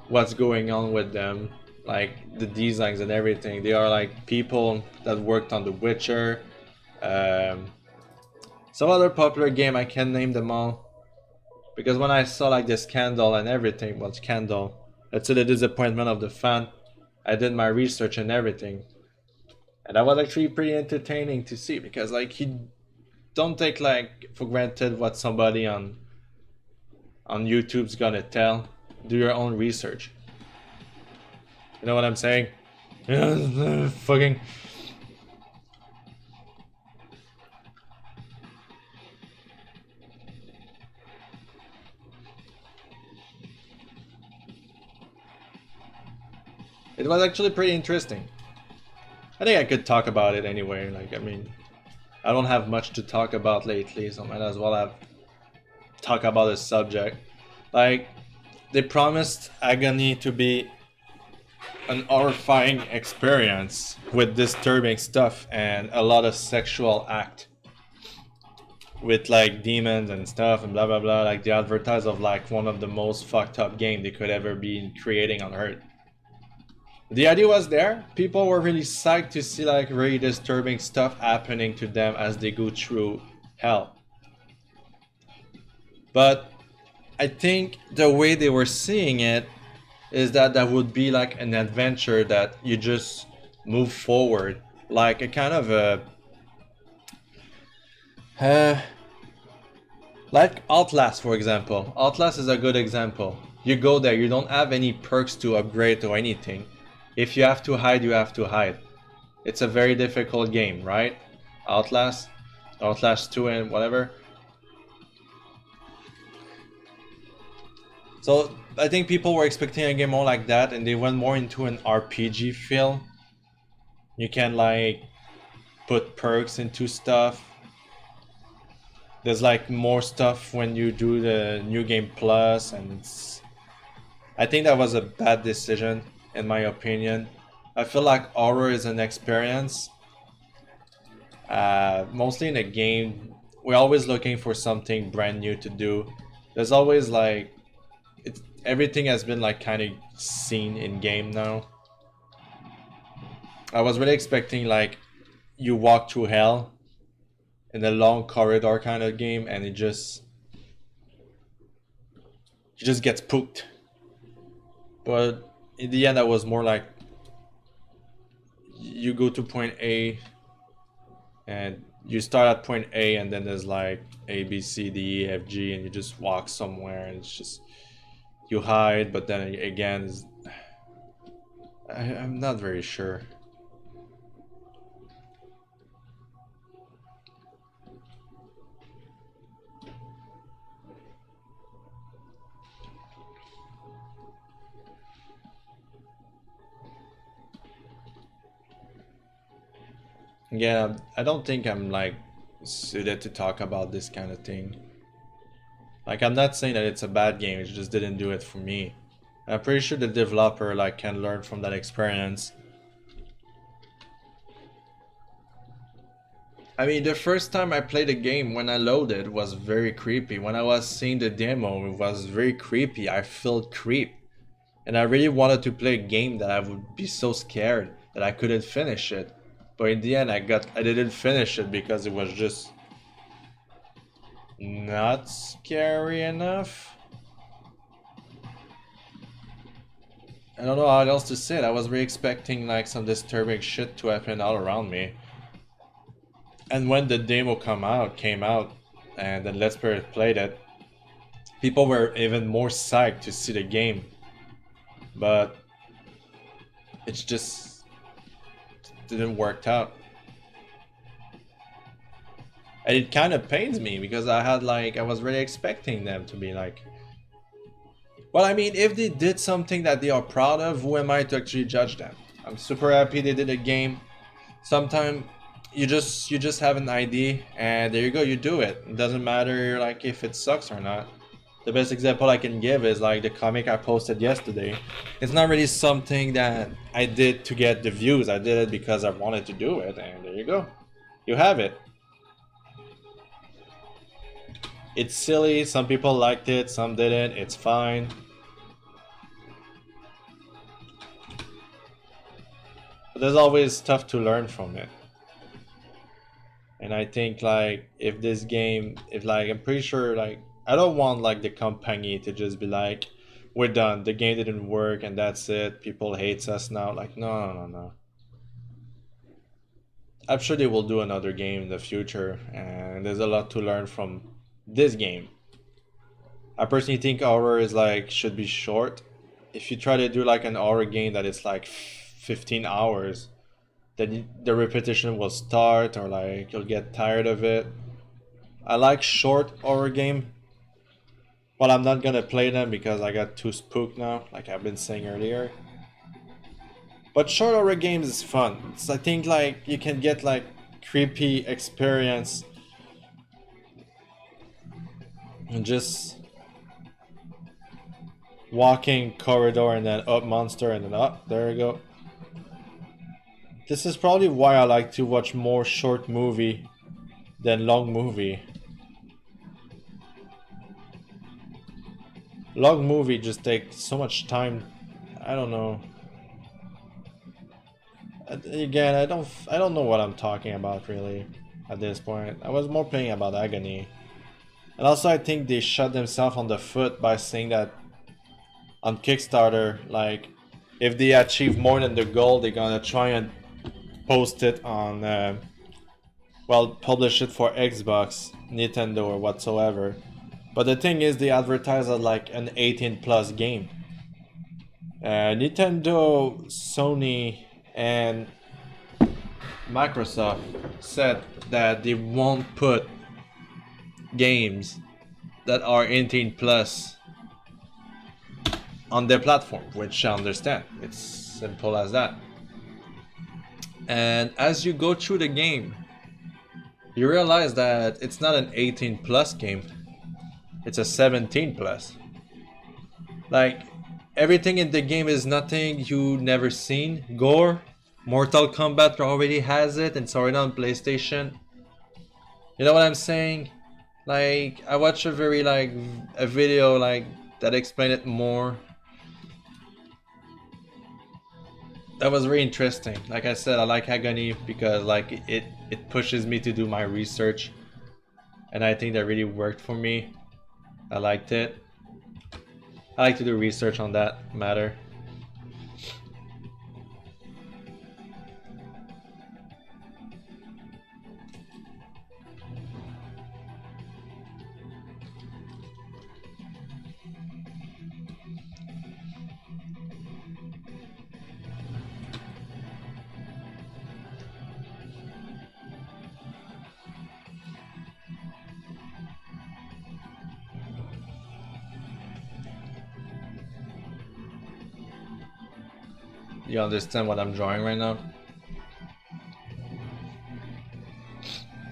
what's going on with them, like the designs and everything. They are like people that worked on The Witcher, some other popular game. I can't name them all because when I saw like the scandal and everything, well, scandal, let's say the disappointment of the fan, I did my research and everything, and that was actually pretty entertaining to see because like you don't take like for granted what somebody on YouTube's gonna tell. Do your own research. You know what I'm saying? Fucking. It was actually pretty interesting. I think I could talk about it anyway. Like, I mean, I don't have much to talk about lately, so I might as well have talk about the subject. Like, they promised Agony to be an horrifying experience with disturbing stuff and a lot of sexual act with like demons and stuff and blah blah blah. Like they advertise of like one of the most fucked up game they could ever be creating on Earth. The idea was there. People were really psyched to see like really disturbing stuff happening to them as they go through hell. But I think the way they were seeing it is that that would be like an adventure that you just move forward, like a kind of a uh, like Outlast, for example. Outlast is a good example. You go there, you don't have any perks to upgrade or anything. If you have to hide, you have to hide. It's a very difficult game, right? Outlast, Outlast 2 and whatever. So I think people were expecting a game more like that and they went more into an RPG feel. You can like put perks into stuff. There's like more stuff when you do the new game plus and I think that was a bad decision in my opinion. I feel like horror is an experience. Mostly in a game, we're always looking for something brand new to do. There's always like everything has been like kind of seen in game now. I was really expecting like you walk through hell in a long corridor kind of game and it just gets pooped. But in the end, I was more like you go to point A and you start at point A and then there's like A, B, C, D, E, F, G, and you just walk somewhere and it's just you hide, but then again, I'm not very sure. Yeah, I don't think I'm like suited to talk about this kind of thing. Like, I'm not saying that it's a bad game, it just didn't do it for me. I'm pretty sure the developer like can learn from that experience. I mean, the first time I played the game when I loaded was very creepy. When I was seeing the demo, it was very creepy. I felt creep. And I really wanted to play a game that I would be so scared that I couldn't finish it. But in the end, I didn't finish it because it was just not scary enough. I don't know how else to say it. I was really expecting like some disturbing shit to happen all around me. And when the demo came out, and then Let's Play played it, people were even more psyched to see the game. But it's just didn't work out. And it kind of pains me because I was really expecting them to be like, well, I mean, if they did something that they are proud of, who am I to actually judge them? I'm super happy they did a game. Sometimes you just have an idea and there you go, you do it. It doesn't matter like if it sucks or not. The best example I can give is like the comic I posted yesterday. It's not really something that I did to get the views. I did it because I wanted to do it, and there you go. You have it. It's silly, some people liked it, some didn't, it's fine. But there's always stuff to learn from it. And I think like if this game, if like I'm pretty sure like I don't want like the company to just be like, we're done, the game didn't work and that's it, people hates us now. Like no. I'm sure they will do another game in the future and there's a lot to learn from this game. I personally think horror is like should be short. If you try to do like an horror game that is like 15 hours, then the repetition will start or like you'll get tired of it. I like short horror game. Well, I'm not gonna play them because I got too spooked now, like I've been saying earlier. But short horror games is fun. I think like you can get like creepy experience and just walking corridor and then up monster and then up. There you go. This is probably why I like to watch more short movie than long movie. Long movie just takes so much time. I don't know. Again, I don't know what I'm talking about really at this point. I was more playing about Agony. And also I think they shot themselves on the foot by saying that on Kickstarter, like if they achieve more than the goal, they're gonna try and post it on well, publish it for Xbox, Nintendo or whatsoever. But the thing is they advertise as like an 18 plus game. Nintendo, Sony and Microsoft said that they won't put games that are 18 plus on their platform, which I understand. It's simple as that. And as you go through the game, you realize that it's not an 18 plus game, it's a 17 plus. Like, everything in the game is nothing you never seen. Gore, Mortal Kombat already has it and it's already on PlayStation. You know what I'm saying? Like, I watched a very like a video like that explained it more. That was very interesting. Like I said, I like Agony because like it pushes me to do my research, and I think that really worked for me. I liked it. I like to do research on that matter. you understand what I'm drawing right now?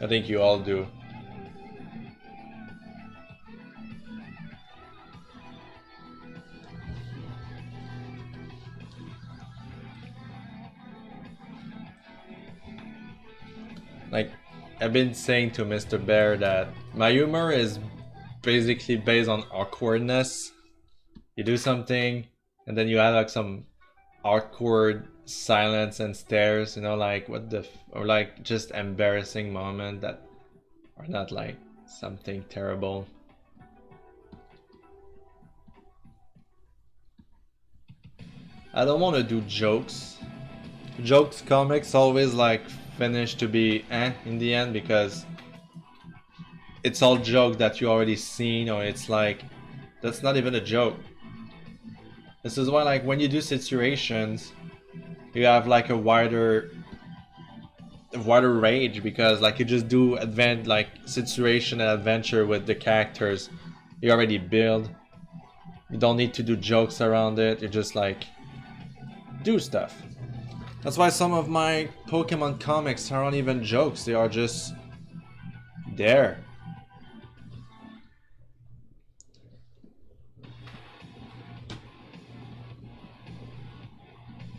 I think you all do. Like, I've been saying to Mr. Bear that my humor is basically based on awkwardness. You do something, and then you have like some awkward silence and stares, you know, like what the or like just embarrassing moment that are not like something terrible. I don't want to do jokes. Jokes comics always like finish to be in the end because it's all joke that you already seen, or it's like that's not even a joke. This is why like when you do situations you have like a wider range, because like you just do like situation and adventure with the characters you already build. You don't need to do jokes around it, you just like do stuff. That's why some of my Pokemon comics aren't even jokes, they are just there.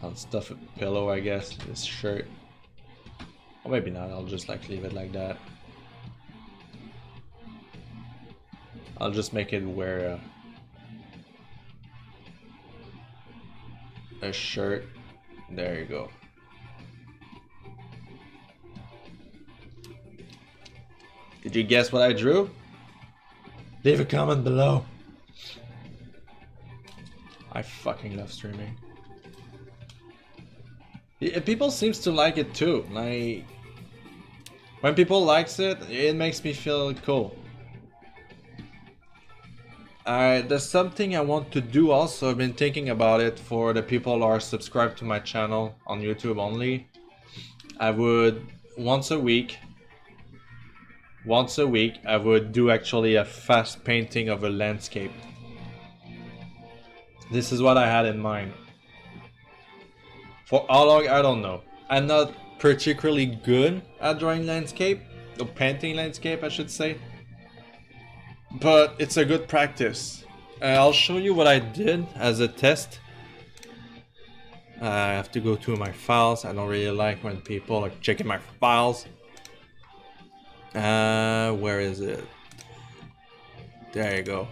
I'll stuff a pillow, I guess, this shirt. Or maybe not, I'll just like leave it like that. I'll just make it wear a shirt. There you go. Did you guess what I drew? Leave a comment below. I fucking love streaming. People seems to like it too. Like when people likes it, it makes me feel cool. There's something I want to do also. I've been thinking about it for the people who are subscribed to my channel on YouTube only. I would once a week I would do actually a fast painting of a landscape. This is what I had in mind. For how long, I don't know. I'm not particularly good at drawing landscape, or painting landscape I should say. But it's a good practice. I'll show you what I did as a test. I have to go to my files. I don't really like when people are checking my files. Where is it? There you go.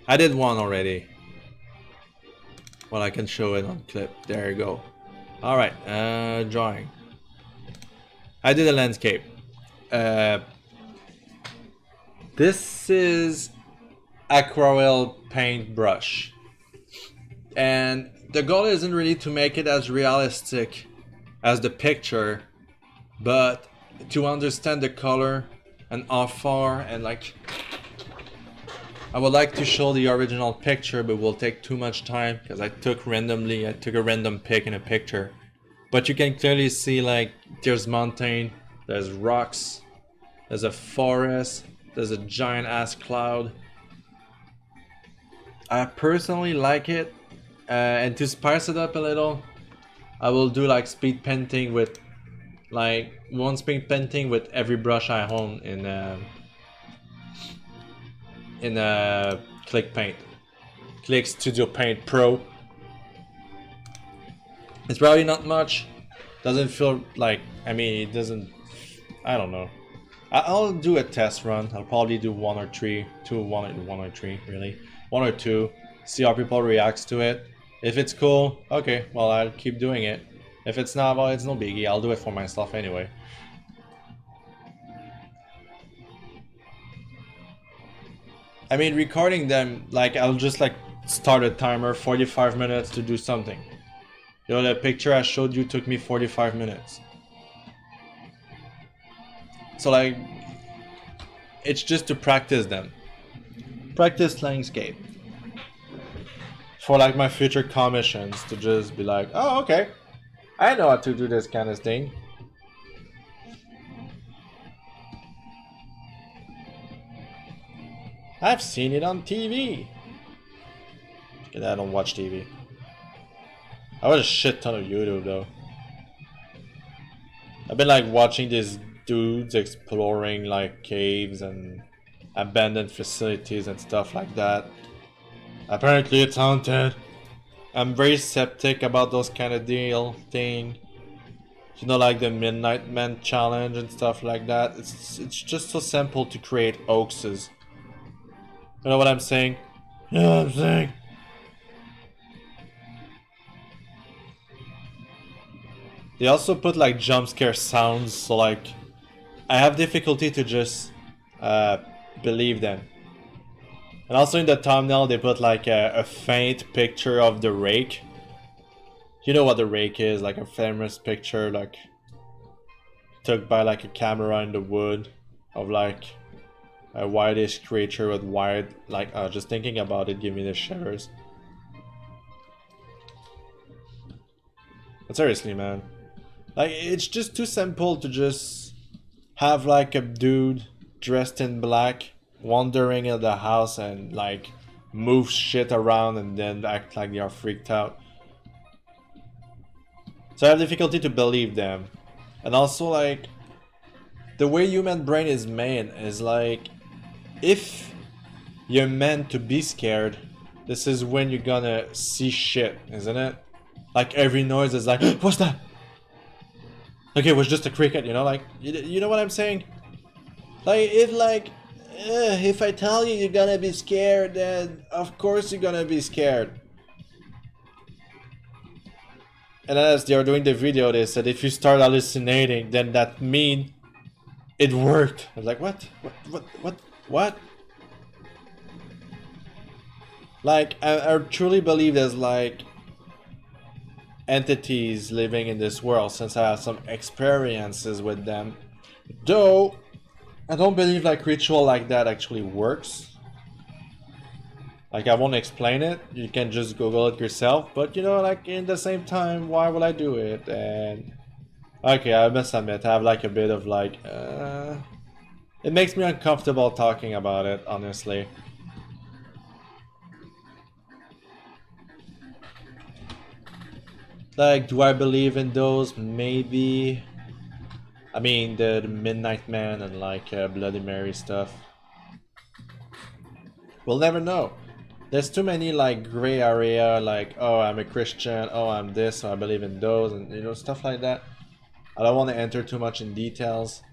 I did one already. Well, I can show it on clip. There you go. Alright, drawing. I did a landscape. This is aquarelle paintbrush. And the goal isn't really to make it as realistic as the picture, but to understand the color and how far, and like I would like to show the original picture, but it will take too much time because I took a random pic in a picture. But you can clearly see like there's mountain, there's rocks, there's a forest, there's a giant ass cloud. I personally like it, and to spice it up a little, I will do like speed painting with like one speed painting with every brush I own in Click Paint, Click Studio Paint Pro. It's probably not much. Doesn't feel like, I mean, it doesn't, I don't know. I'll do a test run. I'll probably do one or two, really. One or two, see how people reacts to it. If it's cool, okay, well, I'll keep doing it. If it's not, well, it's no biggie. I'll do it for myself anyway. I mean, recording them, like, I'll just like start a timer, 45 minutes to do something. You know, the picture I showed you took me 45 minutes. So like, it's just to practice them. Practice landscape. For like my future commissions, to just be like, oh, okay, I know how to do this kind of thing. I've seen it on TV. Because I don't watch TV. I watch a shit ton of YouTube though. I've been like watching these dudes exploring like caves and abandoned facilities and stuff like that. Apparently it's haunted. I'm very skeptic about those kind of thing. You know, like the Midnight Man challenge and stuff like that. It's just so simple to create hoaxes. You know what I'm saying? You know what I'm saying? They also put like jump scare sounds, so like I have difficulty to just believe them. And also in the thumbnail they put like a faint picture of the rake. You know what the rake is, like a famous picture like took by like a camera in the wood of like a whitish creature with white, like just thinking about it give me the shivers. But seriously, man, like it's just too simple to just have like a dude dressed in black wandering in the house and like move shit around and then act like they are freaked out. So I have difficulty to believe them. And also like the way human brain is made is like if you're meant to be scared, this is when you're gonna see shit, isn't it? Like every noise is like, what's that? Okay, it was just a cricket, you know, like you know what I'm saying? Like if I tell you you're gonna be scared, then of course you're gonna be scared. And as they are doing the video, they said if you start hallucinating, then that means it worked. I was like, what? Like, I truly believe there's like entities living in this world since I have some experiences with them. Though, I don't believe like ritual like that actually works. Like I won't explain it, you can just Google it yourself, but you know, like in the same time, why would I do it? And okay, I must admit, I have like a bit of like, it makes me uncomfortable talking about it, honestly. Like, do I believe in those? Maybe. I mean, the Midnight Man and like Bloody Mary stuff. We'll never know. There's too many like gray area, like, oh, I'm a Christian, oh, I'm this, so I believe in those, and you know, stuff like that. I don't want to enter too much in details.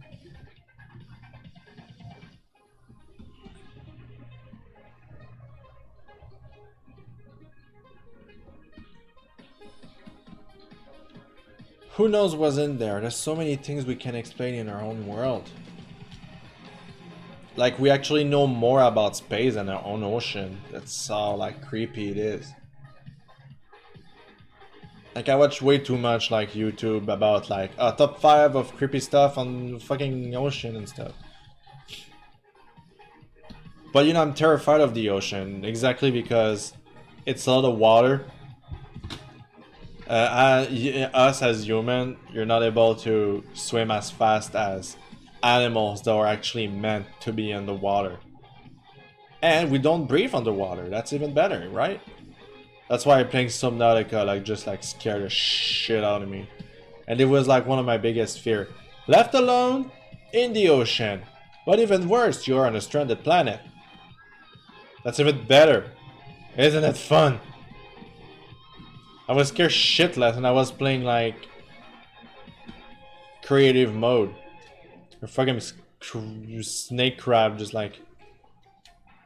Who knows what's in there? There's so many things we can explain in our own world. Like, we actually know more about space than our own ocean. That's how like creepy it is. Like, I watch way too much like YouTube about like top 5 of creepy stuff on fucking ocean and stuff. But you know, I'm terrified of the ocean exactly because it's a lot of water. Us as human, you're not able to swim as fast as animals that are actually meant to be in the water. And we don't breathe underwater, that's even better, right? That's why playing Subnautica like just like scared the shit out of me. And it was like one of my biggest fear. Left alone in the ocean. But even worse, you're on a stranded planet. That's even better. Isn't it fun? I was scared shitless and I was playing like creative mode. A fucking snake crab just like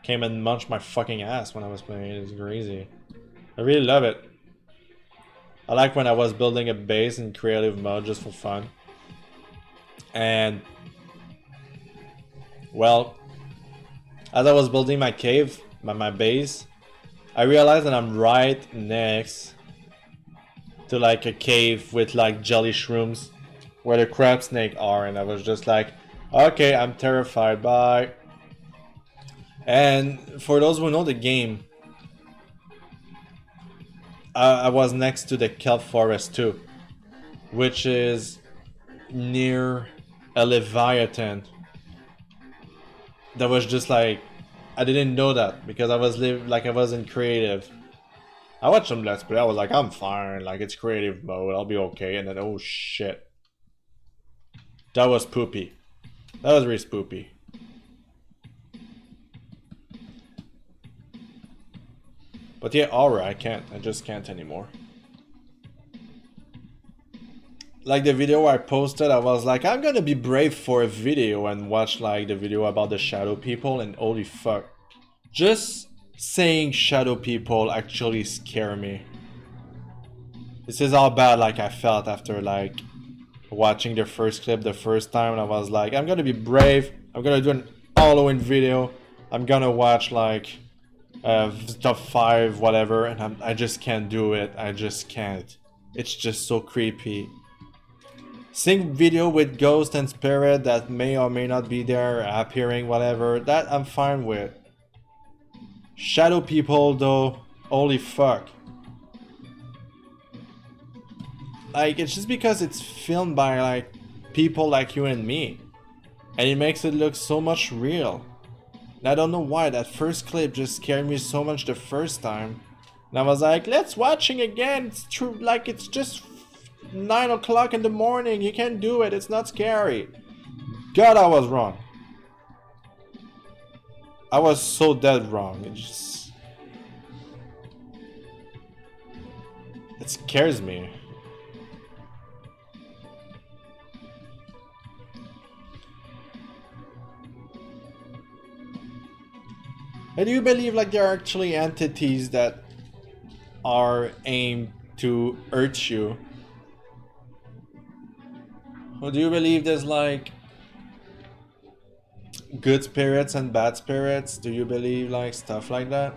came and munched my fucking ass when I was playing it. It's crazy. I really love it. I like when I was building a base in creative mode just for fun. And well, as I was building my cave, my base, I realized that I'm right next to like a cave with like jelly shrooms where the crab snake are, and I was just like, okay, I'm terrified, bye. And for those who know the game, I was next to the kelp forest too, which is near a leviathan that was just like, I didn't know that because I was I was in creative. I watched some Let's Play, I was like, I'm fine, like it's creative mode, I'll be okay, and then oh shit. That was poopy. That was really spoopy. But yeah, Aura, I can't. I just can't anymore. Like the video I posted, I was like, I'm gonna be brave for a video and watch like the video about the shadow people, and holy fuck. Just saying shadow people actually scare me. This is how bad like I felt after like watching the first clip the first time, and I was like, I'm gonna be brave, I'm gonna do an Halloween video, I'm gonna watch like top 5 whatever, and I just can't do it. I just can't. It's just so creepy. Seeing video with ghost and spirit that may or may not be there appearing, whatever, that I'm fine with. Shadow people though, holy fuck. Like, it's just because it's filmed by like people like you and me, and it makes it look so much real. And I don't know why that first clip just scared me so much the first time. And I was like, let's watching again. It's true, like it's just 9 o'clock in the morning. You can do it. It's not scary. God, I was wrong. I was so dead wrong. It scares me. And do you believe like there are actually entities that are aimed to hurt you? Or do you believe there's like good spirits and bad spirits? Do you believe like stuff like that?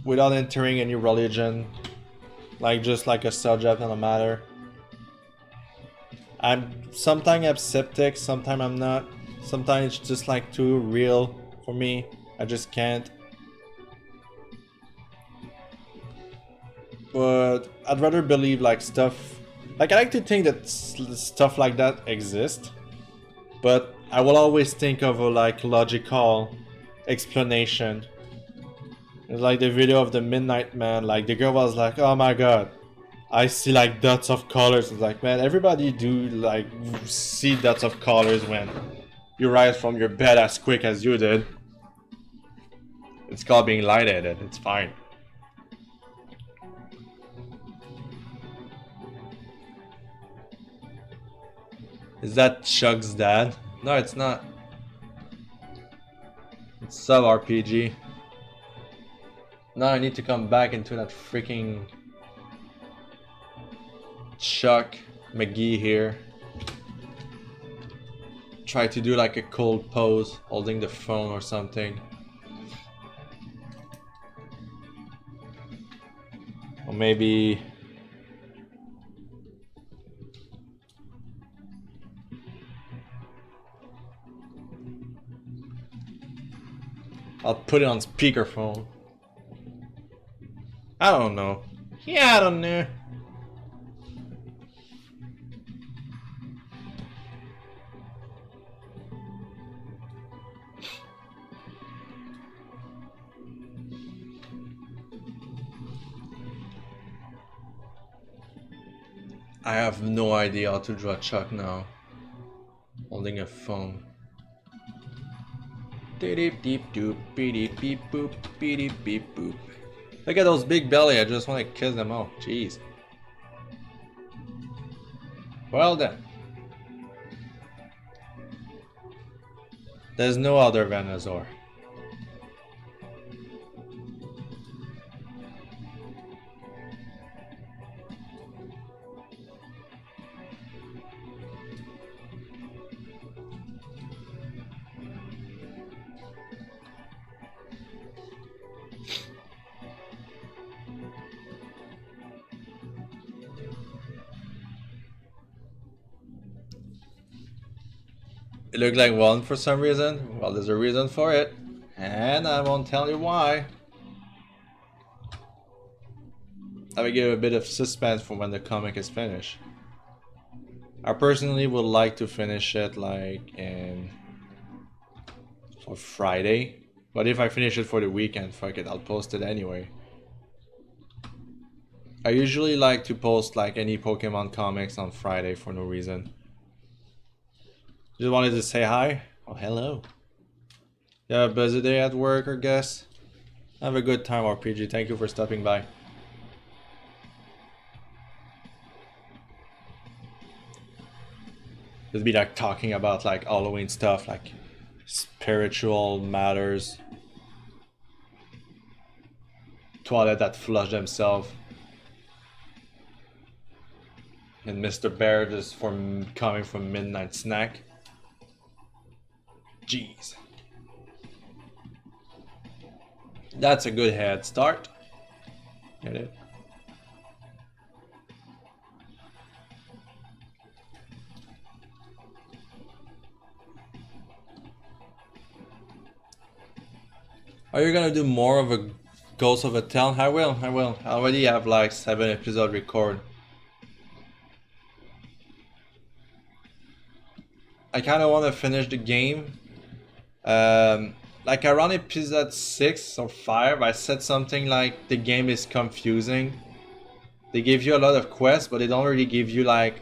Without entering any religion, like just like a subject on a matter. Sometimes I'm skeptic, sometimes I'm not. Sometimes it's just like too real for me. I just can't. But I'd rather believe like stuff. Like I like to think that stuff like that exists. But I will always think of a like logical explanation. It's like the video of the Midnight Man. Like the girl was like, oh my god, I see like dots of colors. It's like, man, everybody do like see dots of colors when you rise from your bed as quick as you did. It's called being lightheaded. It's fine. Is that Chuck's dad? No, it's not. It's sub RPG. Now I need to come back into that freaking Chuck McGee here. Try to do like a cold pose, holding the phone or something. Or maybe... I'll put it on speakerphone. I don't know. Yeah, I don't know. I have no idea how to draw Chuck now. Holding a phone. Look at those big belly, I just want to kiss them all. Jeez. Well then. There's no other Venusaur. It looked like one for some reason. Well, there's a reason for it. And I won't tell you why. I will give a bit of suspense for when the comic is finished. I personally would like to finish it like in... for Friday. But if I finish it for the weekend, fuck it, I'll post it anyway. I usually like to post like any Pokemon comics on Friday for no reason. Just wanted to say hi. Oh, hello. Yeah, busy day at work, I guess. Have a good time, RPG. Thank you for stopping by. Just be like talking about like Halloween stuff, like spiritual matters. Toilet that flush themselves. And Mr. Bear just coming from midnight snack. Jeez. That's a good head start. Get it? Are you gonna do more of a Ghost of a Town? I will. I already have like 7 episodes record. I kind of want to finish the game. Like around episode 6 or 5, I said something like the game is confusing. They give you a lot of quests, but they don't really give you like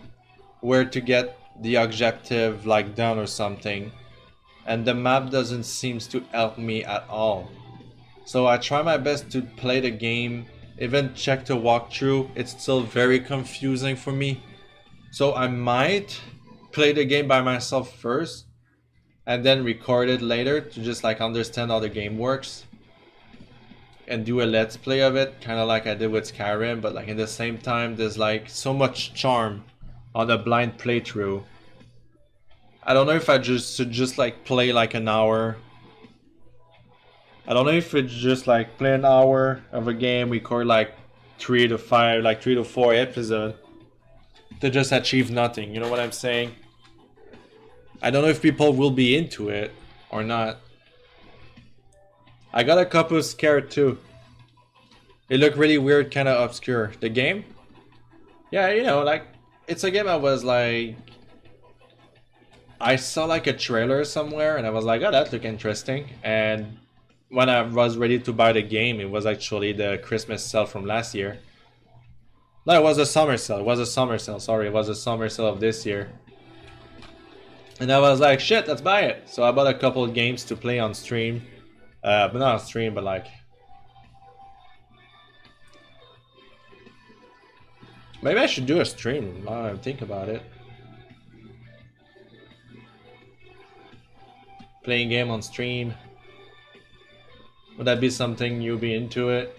where to get the objective like done or something. And the map doesn't seem to help me at all. So I try my best to play the game, even check the walkthrough. It's still very confusing for me. So I might play the game by myself first and then record it later to just like understand how the game works and do a let's play of it, kind of like I did with Skyrim. But like in the same time, there's like so much charm on a blind playthrough. I don't know if I just should just like play like an hour. I don't know if it's just like play an hour of a game, record like 3 to 5, like 3 to 4 episodes to just achieve nothing. You know what I'm saying? I don't know if people will be into it or not. I got a couple scared too. It looked really weird, kind of obscure. The game? Yeah, you know, like it's a game I was like, I saw like a trailer somewhere and I was like, oh, that looked interesting. And when I was ready to buy the game, it was actually the Christmas sale from last year. No, it was a summer sale. It was a summer sale. Sorry, it was a summer sale of this year. And I was like, shit, let's buy it. So I bought a couple of games to play on stream. But not on stream, but like... Maybe I should do a stream now I think about it. Playing game on stream. Would that be something you'd be into it?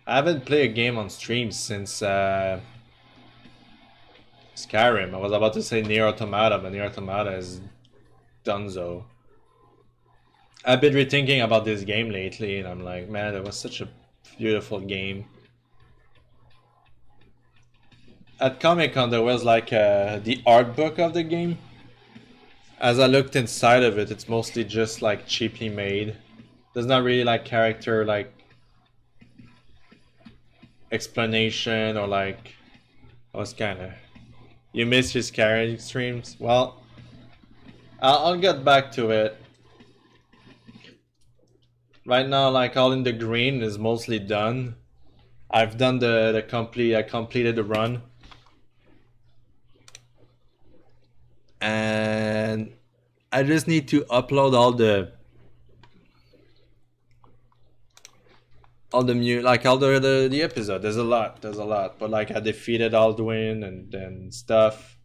I haven't played a game on stream since Skyrim. I was about to say Nier Automata, but Nier Automata is donezo. I've been rethinking about this game lately, and I'm like, man, it was such a beautiful game. At Comic Con, there was like the art book of the game. As I looked inside of it, it's mostly just like cheaply made. There's not really like character like explanation or like... I was kinda... You missed his character streams? Well, I'll get back to it. Right now, like all in the green is mostly done. I've done the complete... I completed the run. And I just need to upload all the the episode. There's a lot, but like I defeated Alduin and then stuff.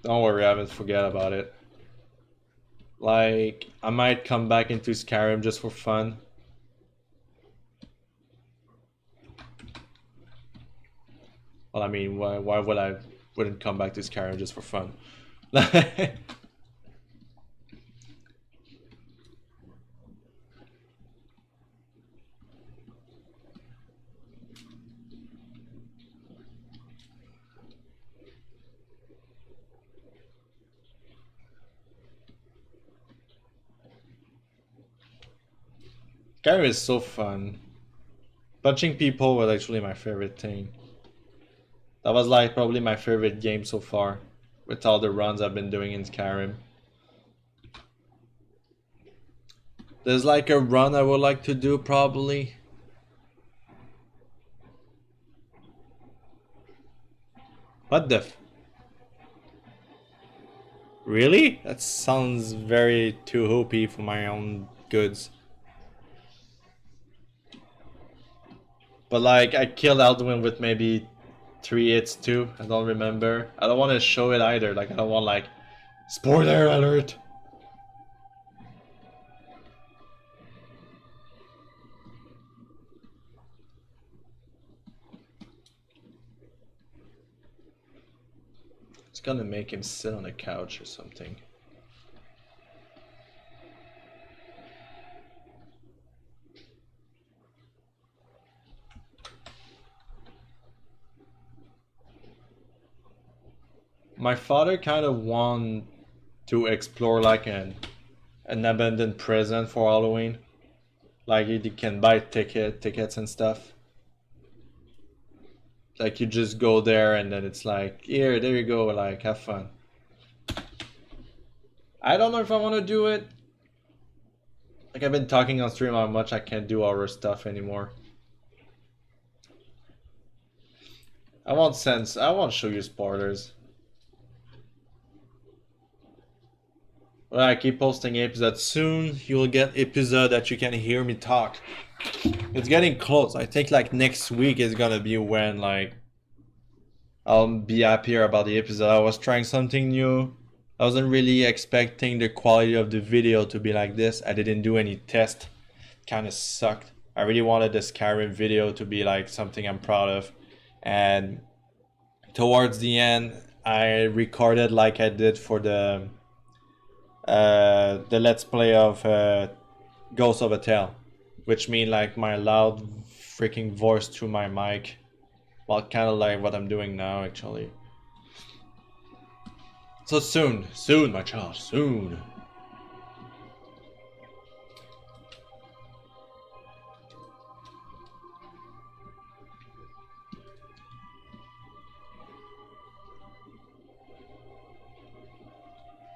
Don't worry, I haven't forget about it. Like I might come back into Skyrim just for fun. Well, I mean, why would I wouldn't come back to Skyrim just for fun? Skyrim is so fun. Punching people was actually my favorite thing. That was like probably my favorite game so far, with all the runs I've been doing in Skyrim. There's like a run I would like to do probably. What the Really? That sounds very too hoopy for my own goods. But like, I killed Alduin with maybe 3 hits too. I don't remember. I don't want to show it either. Like, I don't want like, spoiler alert. It's gonna make him sit on a couch or something. My father kind of want to explore like an abandoned prison for Halloween. Like you can buy tickets and stuff. Like you just go there and then it's like, here, there you go, like have fun. I don't know if I want to do it. Like I've been talking on stream how much I can't do horror stuff anymore. I won't show you spoilers. But I keep posting episodes. Soon you'll get episode that you can hear me talk. It's getting close. I think like next week is gonna be when like I'll be happier about the episode. I was trying something new. I wasn't really expecting the quality of the video to be like this. I didn't do any test. Kind of sucked. I really wanted the Skyrim video to be like something I'm proud of. And towards the end, I recorded like I did for the let's play of Ghost of a Tale, which mean like my loud freaking voice through my mic. Well, kind of like what I'm doing now, actually. So soon, my child, soon.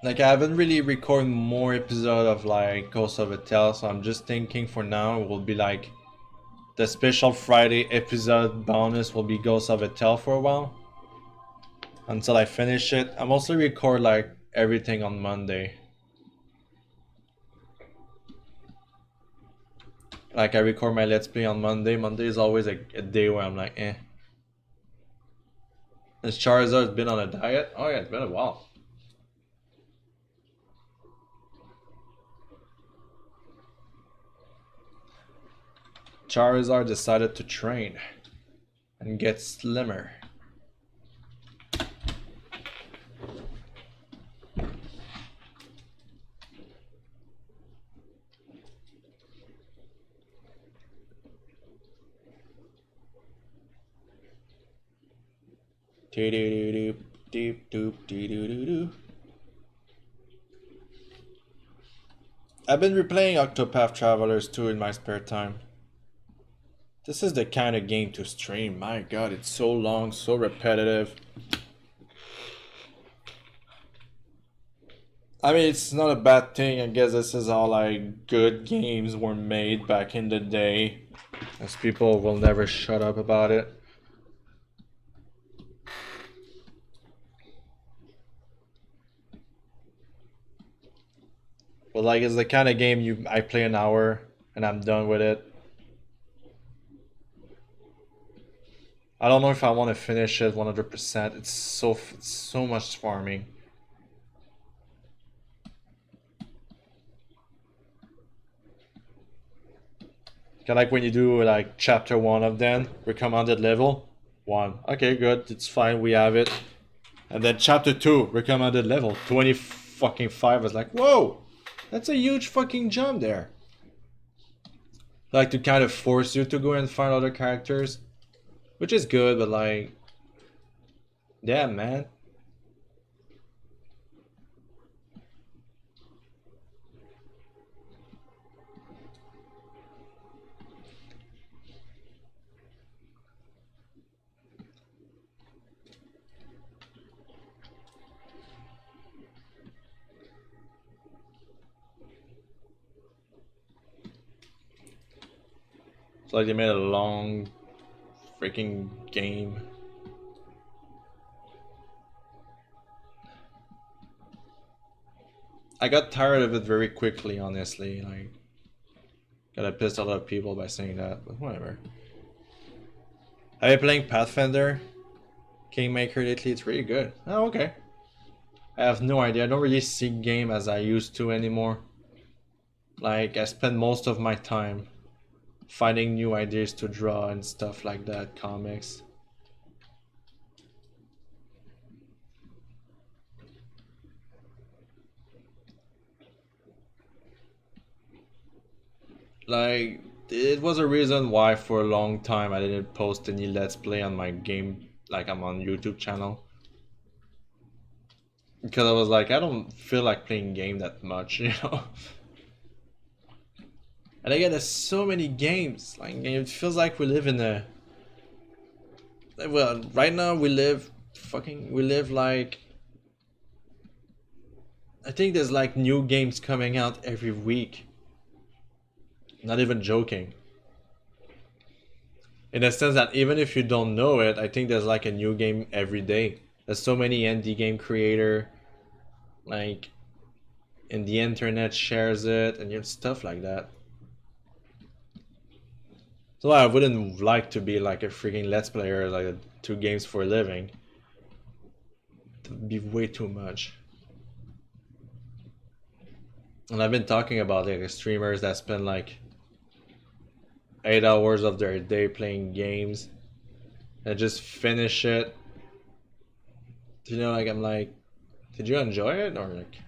Like I haven't really recorded more episode of like Ghost of a Tale, so I'm just thinking for now it will be like the special Friday episode bonus will be Ghost of a Tale for a while. Until I finish it. I mostly record like everything on Monday. Like I record my Let's Play on Monday. Monday is always a day where I'm like, eh. Has Charizard been on a diet? Oh yeah, it's been a while. Charizard decided to train and get slimmer. Doo doo doo doo doo doo doo doo doo. I've been replaying Octopath Travelers 2 in my spare time. This is the kind of game to stream. My god, it's so long, so repetitive. I mean, it's not a bad thing. I guess this is how like good games were made back in the day. As people will never shut up about it. But like it's the kind of game I play an hour and I'm done with it. I don't know if I want to finish it 100%. It's so much farming. Kind of like when you do like chapter 1 of them, recommended level 1. Okay, good. It's fine. We have it. And then chapter 2, recommended level 20 fucking 5. I was like, whoa, that's a huge fucking jump there. Like to kind of force you to go and find other characters, which is good, but like, damn, man. like they made a long freaking game. I got tired of it very quickly, honestly. Like, gotta piss a lot of people by saying that, but whatever. Have you playing Pathfinder Kingmaker lately? It's really good. Oh, okay. I have no idea. I don't really see game as I used to anymore. Like, I spend most of my time finding new ideas to draw and stuff like that, comics. Like, it was a reason why for a long time I didn't post any Let's Play on my game, like I'm on YouTube channel. Because I was like, I don't feel like playing game that much, you know? And again, there's so many games. Like, it feels like we live in a... Well, right now we live like... I think there's like new games coming out every week. Not even joking. In the sense that even if you don't know it, I think there's like a new game every day. There's so many indie game creator, like, and the internet shares it and stuff like that. So I wouldn't like to be like a freaking Let's Player, like 2 games for a living. It would be way too much. And I've been talking about like streamers that spend like 8 hours of their day playing games and just finish it. You know, like I'm like, did you enjoy it or like?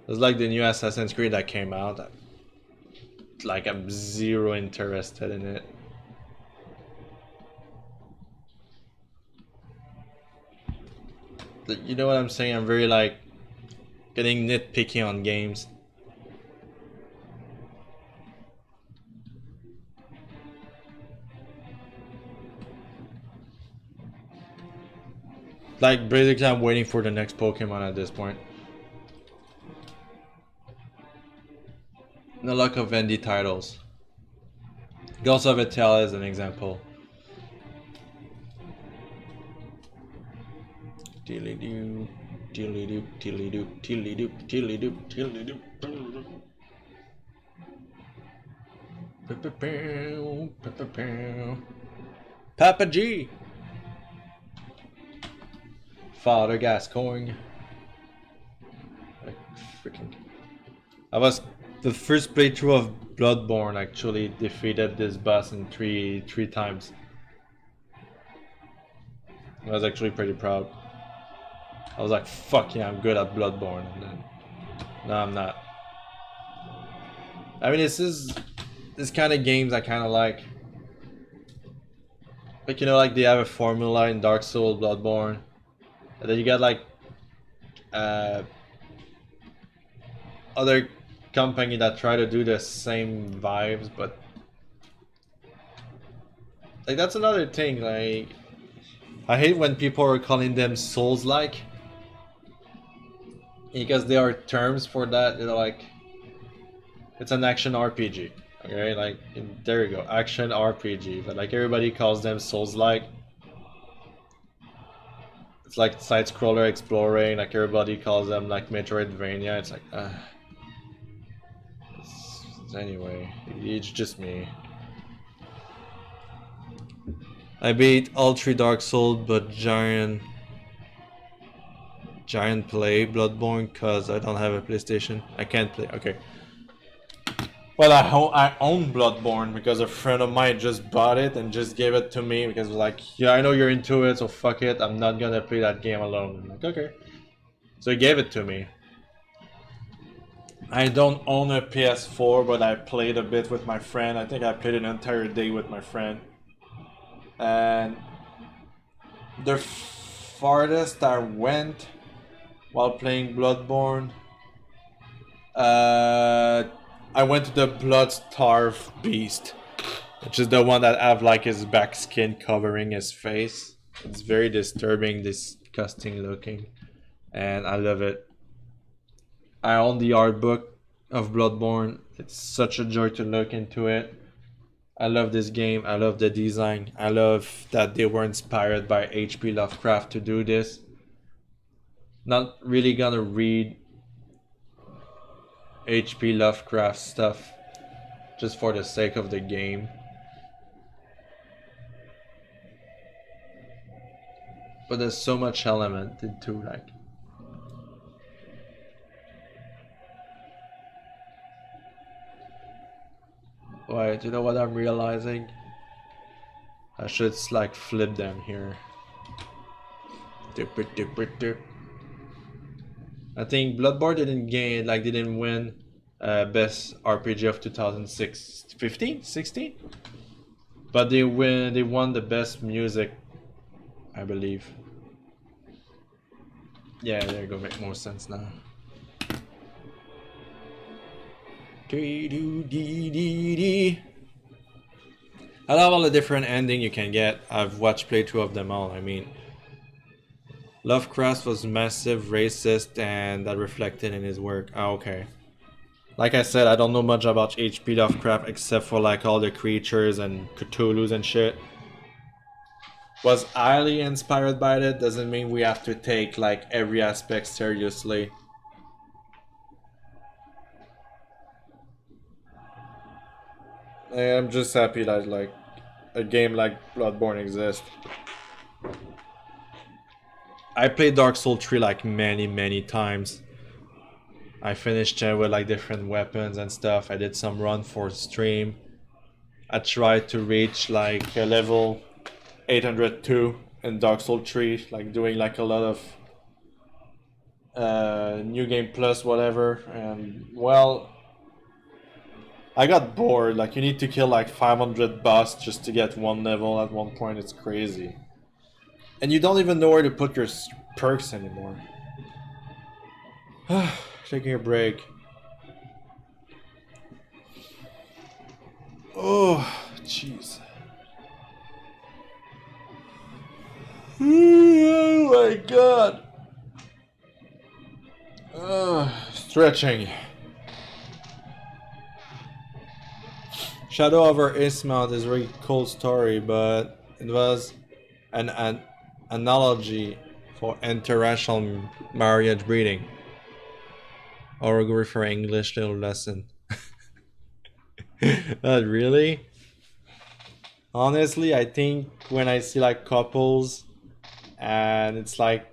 It's like the new Assassin's Creed that came out. Like I'm zero interested in it. You know what I'm saying? I'm very like getting nitpicky on games. Like basically I'm waiting for the next Pokemon at this point. No luck of indie titles. Ghost of a Tale is an example. Dilly doo, dilly doo, dilly doo, dilly doo, dilly doo, dilly doo. Papa G. Father Gascoigne. Like freaking. I was the first playthrough of Bloodborne actually defeated this boss in three times. I was actually pretty proud. I was like, fuck yeah, I'm good at Bloodborne. And then, no, I'm not. I mean, this kind of games I kind of like. Like, you know, like they have a formula in Dark Souls, Bloodborne. And then you got like other company that try to do the same vibes, but like that's another thing. Like, I hate when people are calling them Souls-like because there are terms for that. You know, like it's an action RPG. Okay, like there you go, action RPG. But like everybody calls them Souls-like. It's like side-scroller exploring. Like everybody calls them like Metroidvania. It's like, anyway, it's just me. I beat all 3 Dark Souls, but Giant play Bloodborne because I don't have a PlayStation. I can't play. Okay. Well, I own Bloodborne because a friend of mine just bought it and just gave it to me because like, yeah, I know you're into it, so fuck it. I'm not gonna play that game alone. I'm like, okay. So he gave it to me. I don't own a PS4, but I played a bit with my friend. I think I played an entire day with my friend. And the farthest I went while playing Bloodborne, I went to the Bloodstarved Beast. which is the one that have like his back skin covering his face. It's very disturbing, disgusting looking, and I love it. I own the art book of Bloodborne. It's such a joy to look into it. I love this game. I love the design. I love that they were inspired by H.P. Lovecraft to do this. Not really gonna read H.P. Lovecraft stuff just for the sake of the game. But there's so much element into like. Wait, you know what I'm realizing? I should like flip them here. I think Bloodborne didn't win best RPG of 2006, 15, 16, but they won the best music, I believe. Yeah, there you go, make more sense now. I love all the different ending you can get. I've watched playthrough of them all. I mean, Lovecraft was massive racist, and that reflected in his work. Oh, okay. Like I said, I don't know much about H.P. Lovecraft except for like all the creatures and Cthulhu's and shit. Was highly inspired by it. Doesn't mean we have to take like every aspect seriously. I'm just happy that like a game like Bloodborne exists. I played Dark Souls 3 like many times. I finished it with like different weapons and stuff. I did some run for stream. I tried to reach like a level 802 in Dark Souls 3, like doing like a lot of New Game Plus whatever, and well, I got bored. Like you need to kill like 500 boss just to get one level at one point. It's crazy. And you don't even know where to put your perks anymore. Taking a break. Oh, jeez. Oh my god. Stretching. Shadow over Eastmount is a very cool story, but it was an analogy for interracial marriage breeding. Origami for English little lesson. Really? Honestly, I think when I see like couples and it's like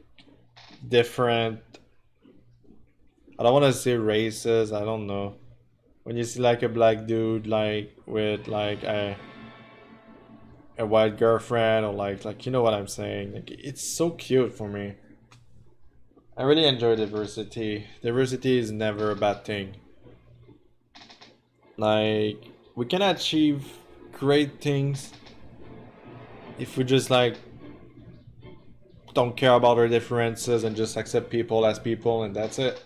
different, I don't want to say races, I don't know. When you see like a black dude like with like a white girlfriend, or like you know what I'm saying, like it's so cute for me. I really enjoy diversity. Diversity is never a bad thing. Like we can achieve great things if we just like don't care about our differences and just accept people as people, and that's it.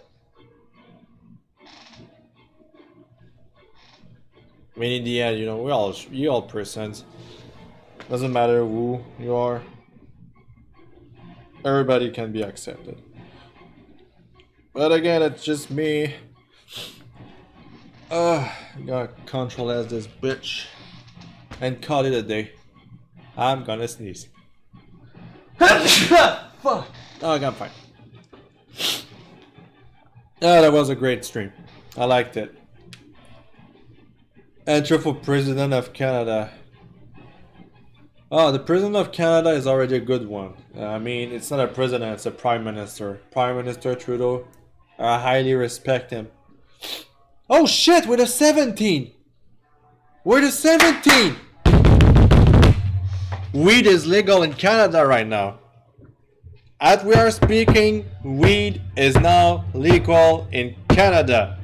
I mean, in the end, you know, we all persons. Doesn't matter who you are. Everybody can be accepted. But again, it's just me. Gotta control as this bitch and call it a day. I'm gonna sneeze. Fuck. Oh, I'm fine. Oh, that was a great stream. I liked it. Enter for President of Canada. Oh, the President of Canada is already a good one. I mean, it's not a president, it's a Prime Minister. Prime Minister Trudeau. I highly respect him. Oh shit, we're the 17! We're the 17! Weed is legal in Canada right now. As we are speaking, weed is now legal in Canada.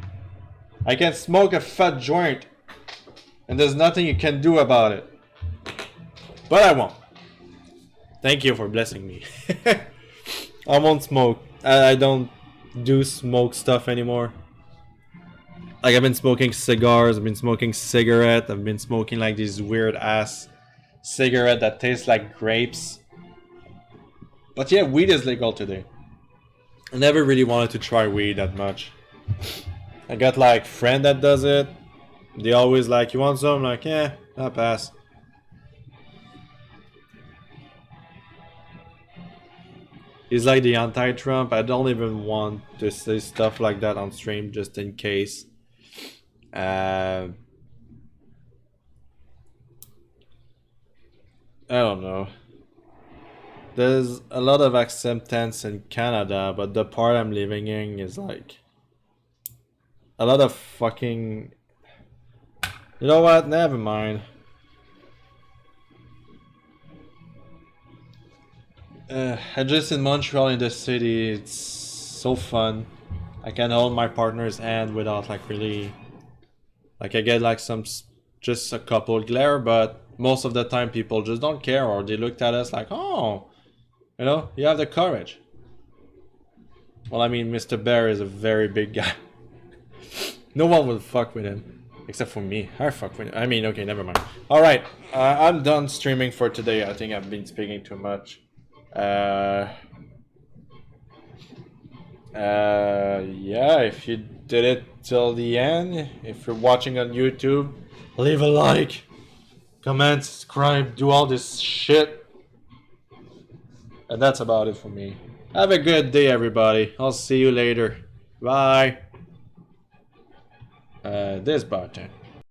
I can smoke a fat joint, and there's nothing you can do about it. But I won't. Thank you for blessing me. I won't smoke. I don't do smoke stuff anymore. Like I've been smoking cigars, I've been smoking cigarette, I've been smoking like these weird ass cigarette that tastes like grapes. But yeah, weed is legal today. I never really wanted to try weed that much. I got like friend that does it. They always like, you want some? I'm like, yeah, I'll pass. He's like the anti-Trump. I don't even want to say stuff like that on stream just in case. I don't know. There's a lot of acceptance in Canada, but the part I'm living in is like a lot of fucking. You know what? Never mind. I just in Montreal in the city. It's so fun. I can hold my partner's hand without like really. Like I get like just a couple glare, but most of the time people just don't care or they looked at us like, oh, you know, you have the courage. Well, I mean, Mr. Bear is a very big guy. No one will fuck with him. Except for me. I fuck with him. I mean, okay, never mind. Alright, I'm done streaming for today. I think I've been speaking too much. Yeah, if you did it till the end, if you're watching on YouTube, leave a like, comment, subscribe, do all this shit. And that's about it for me. Have a good day, everybody. I'll see you later. Bye. This button.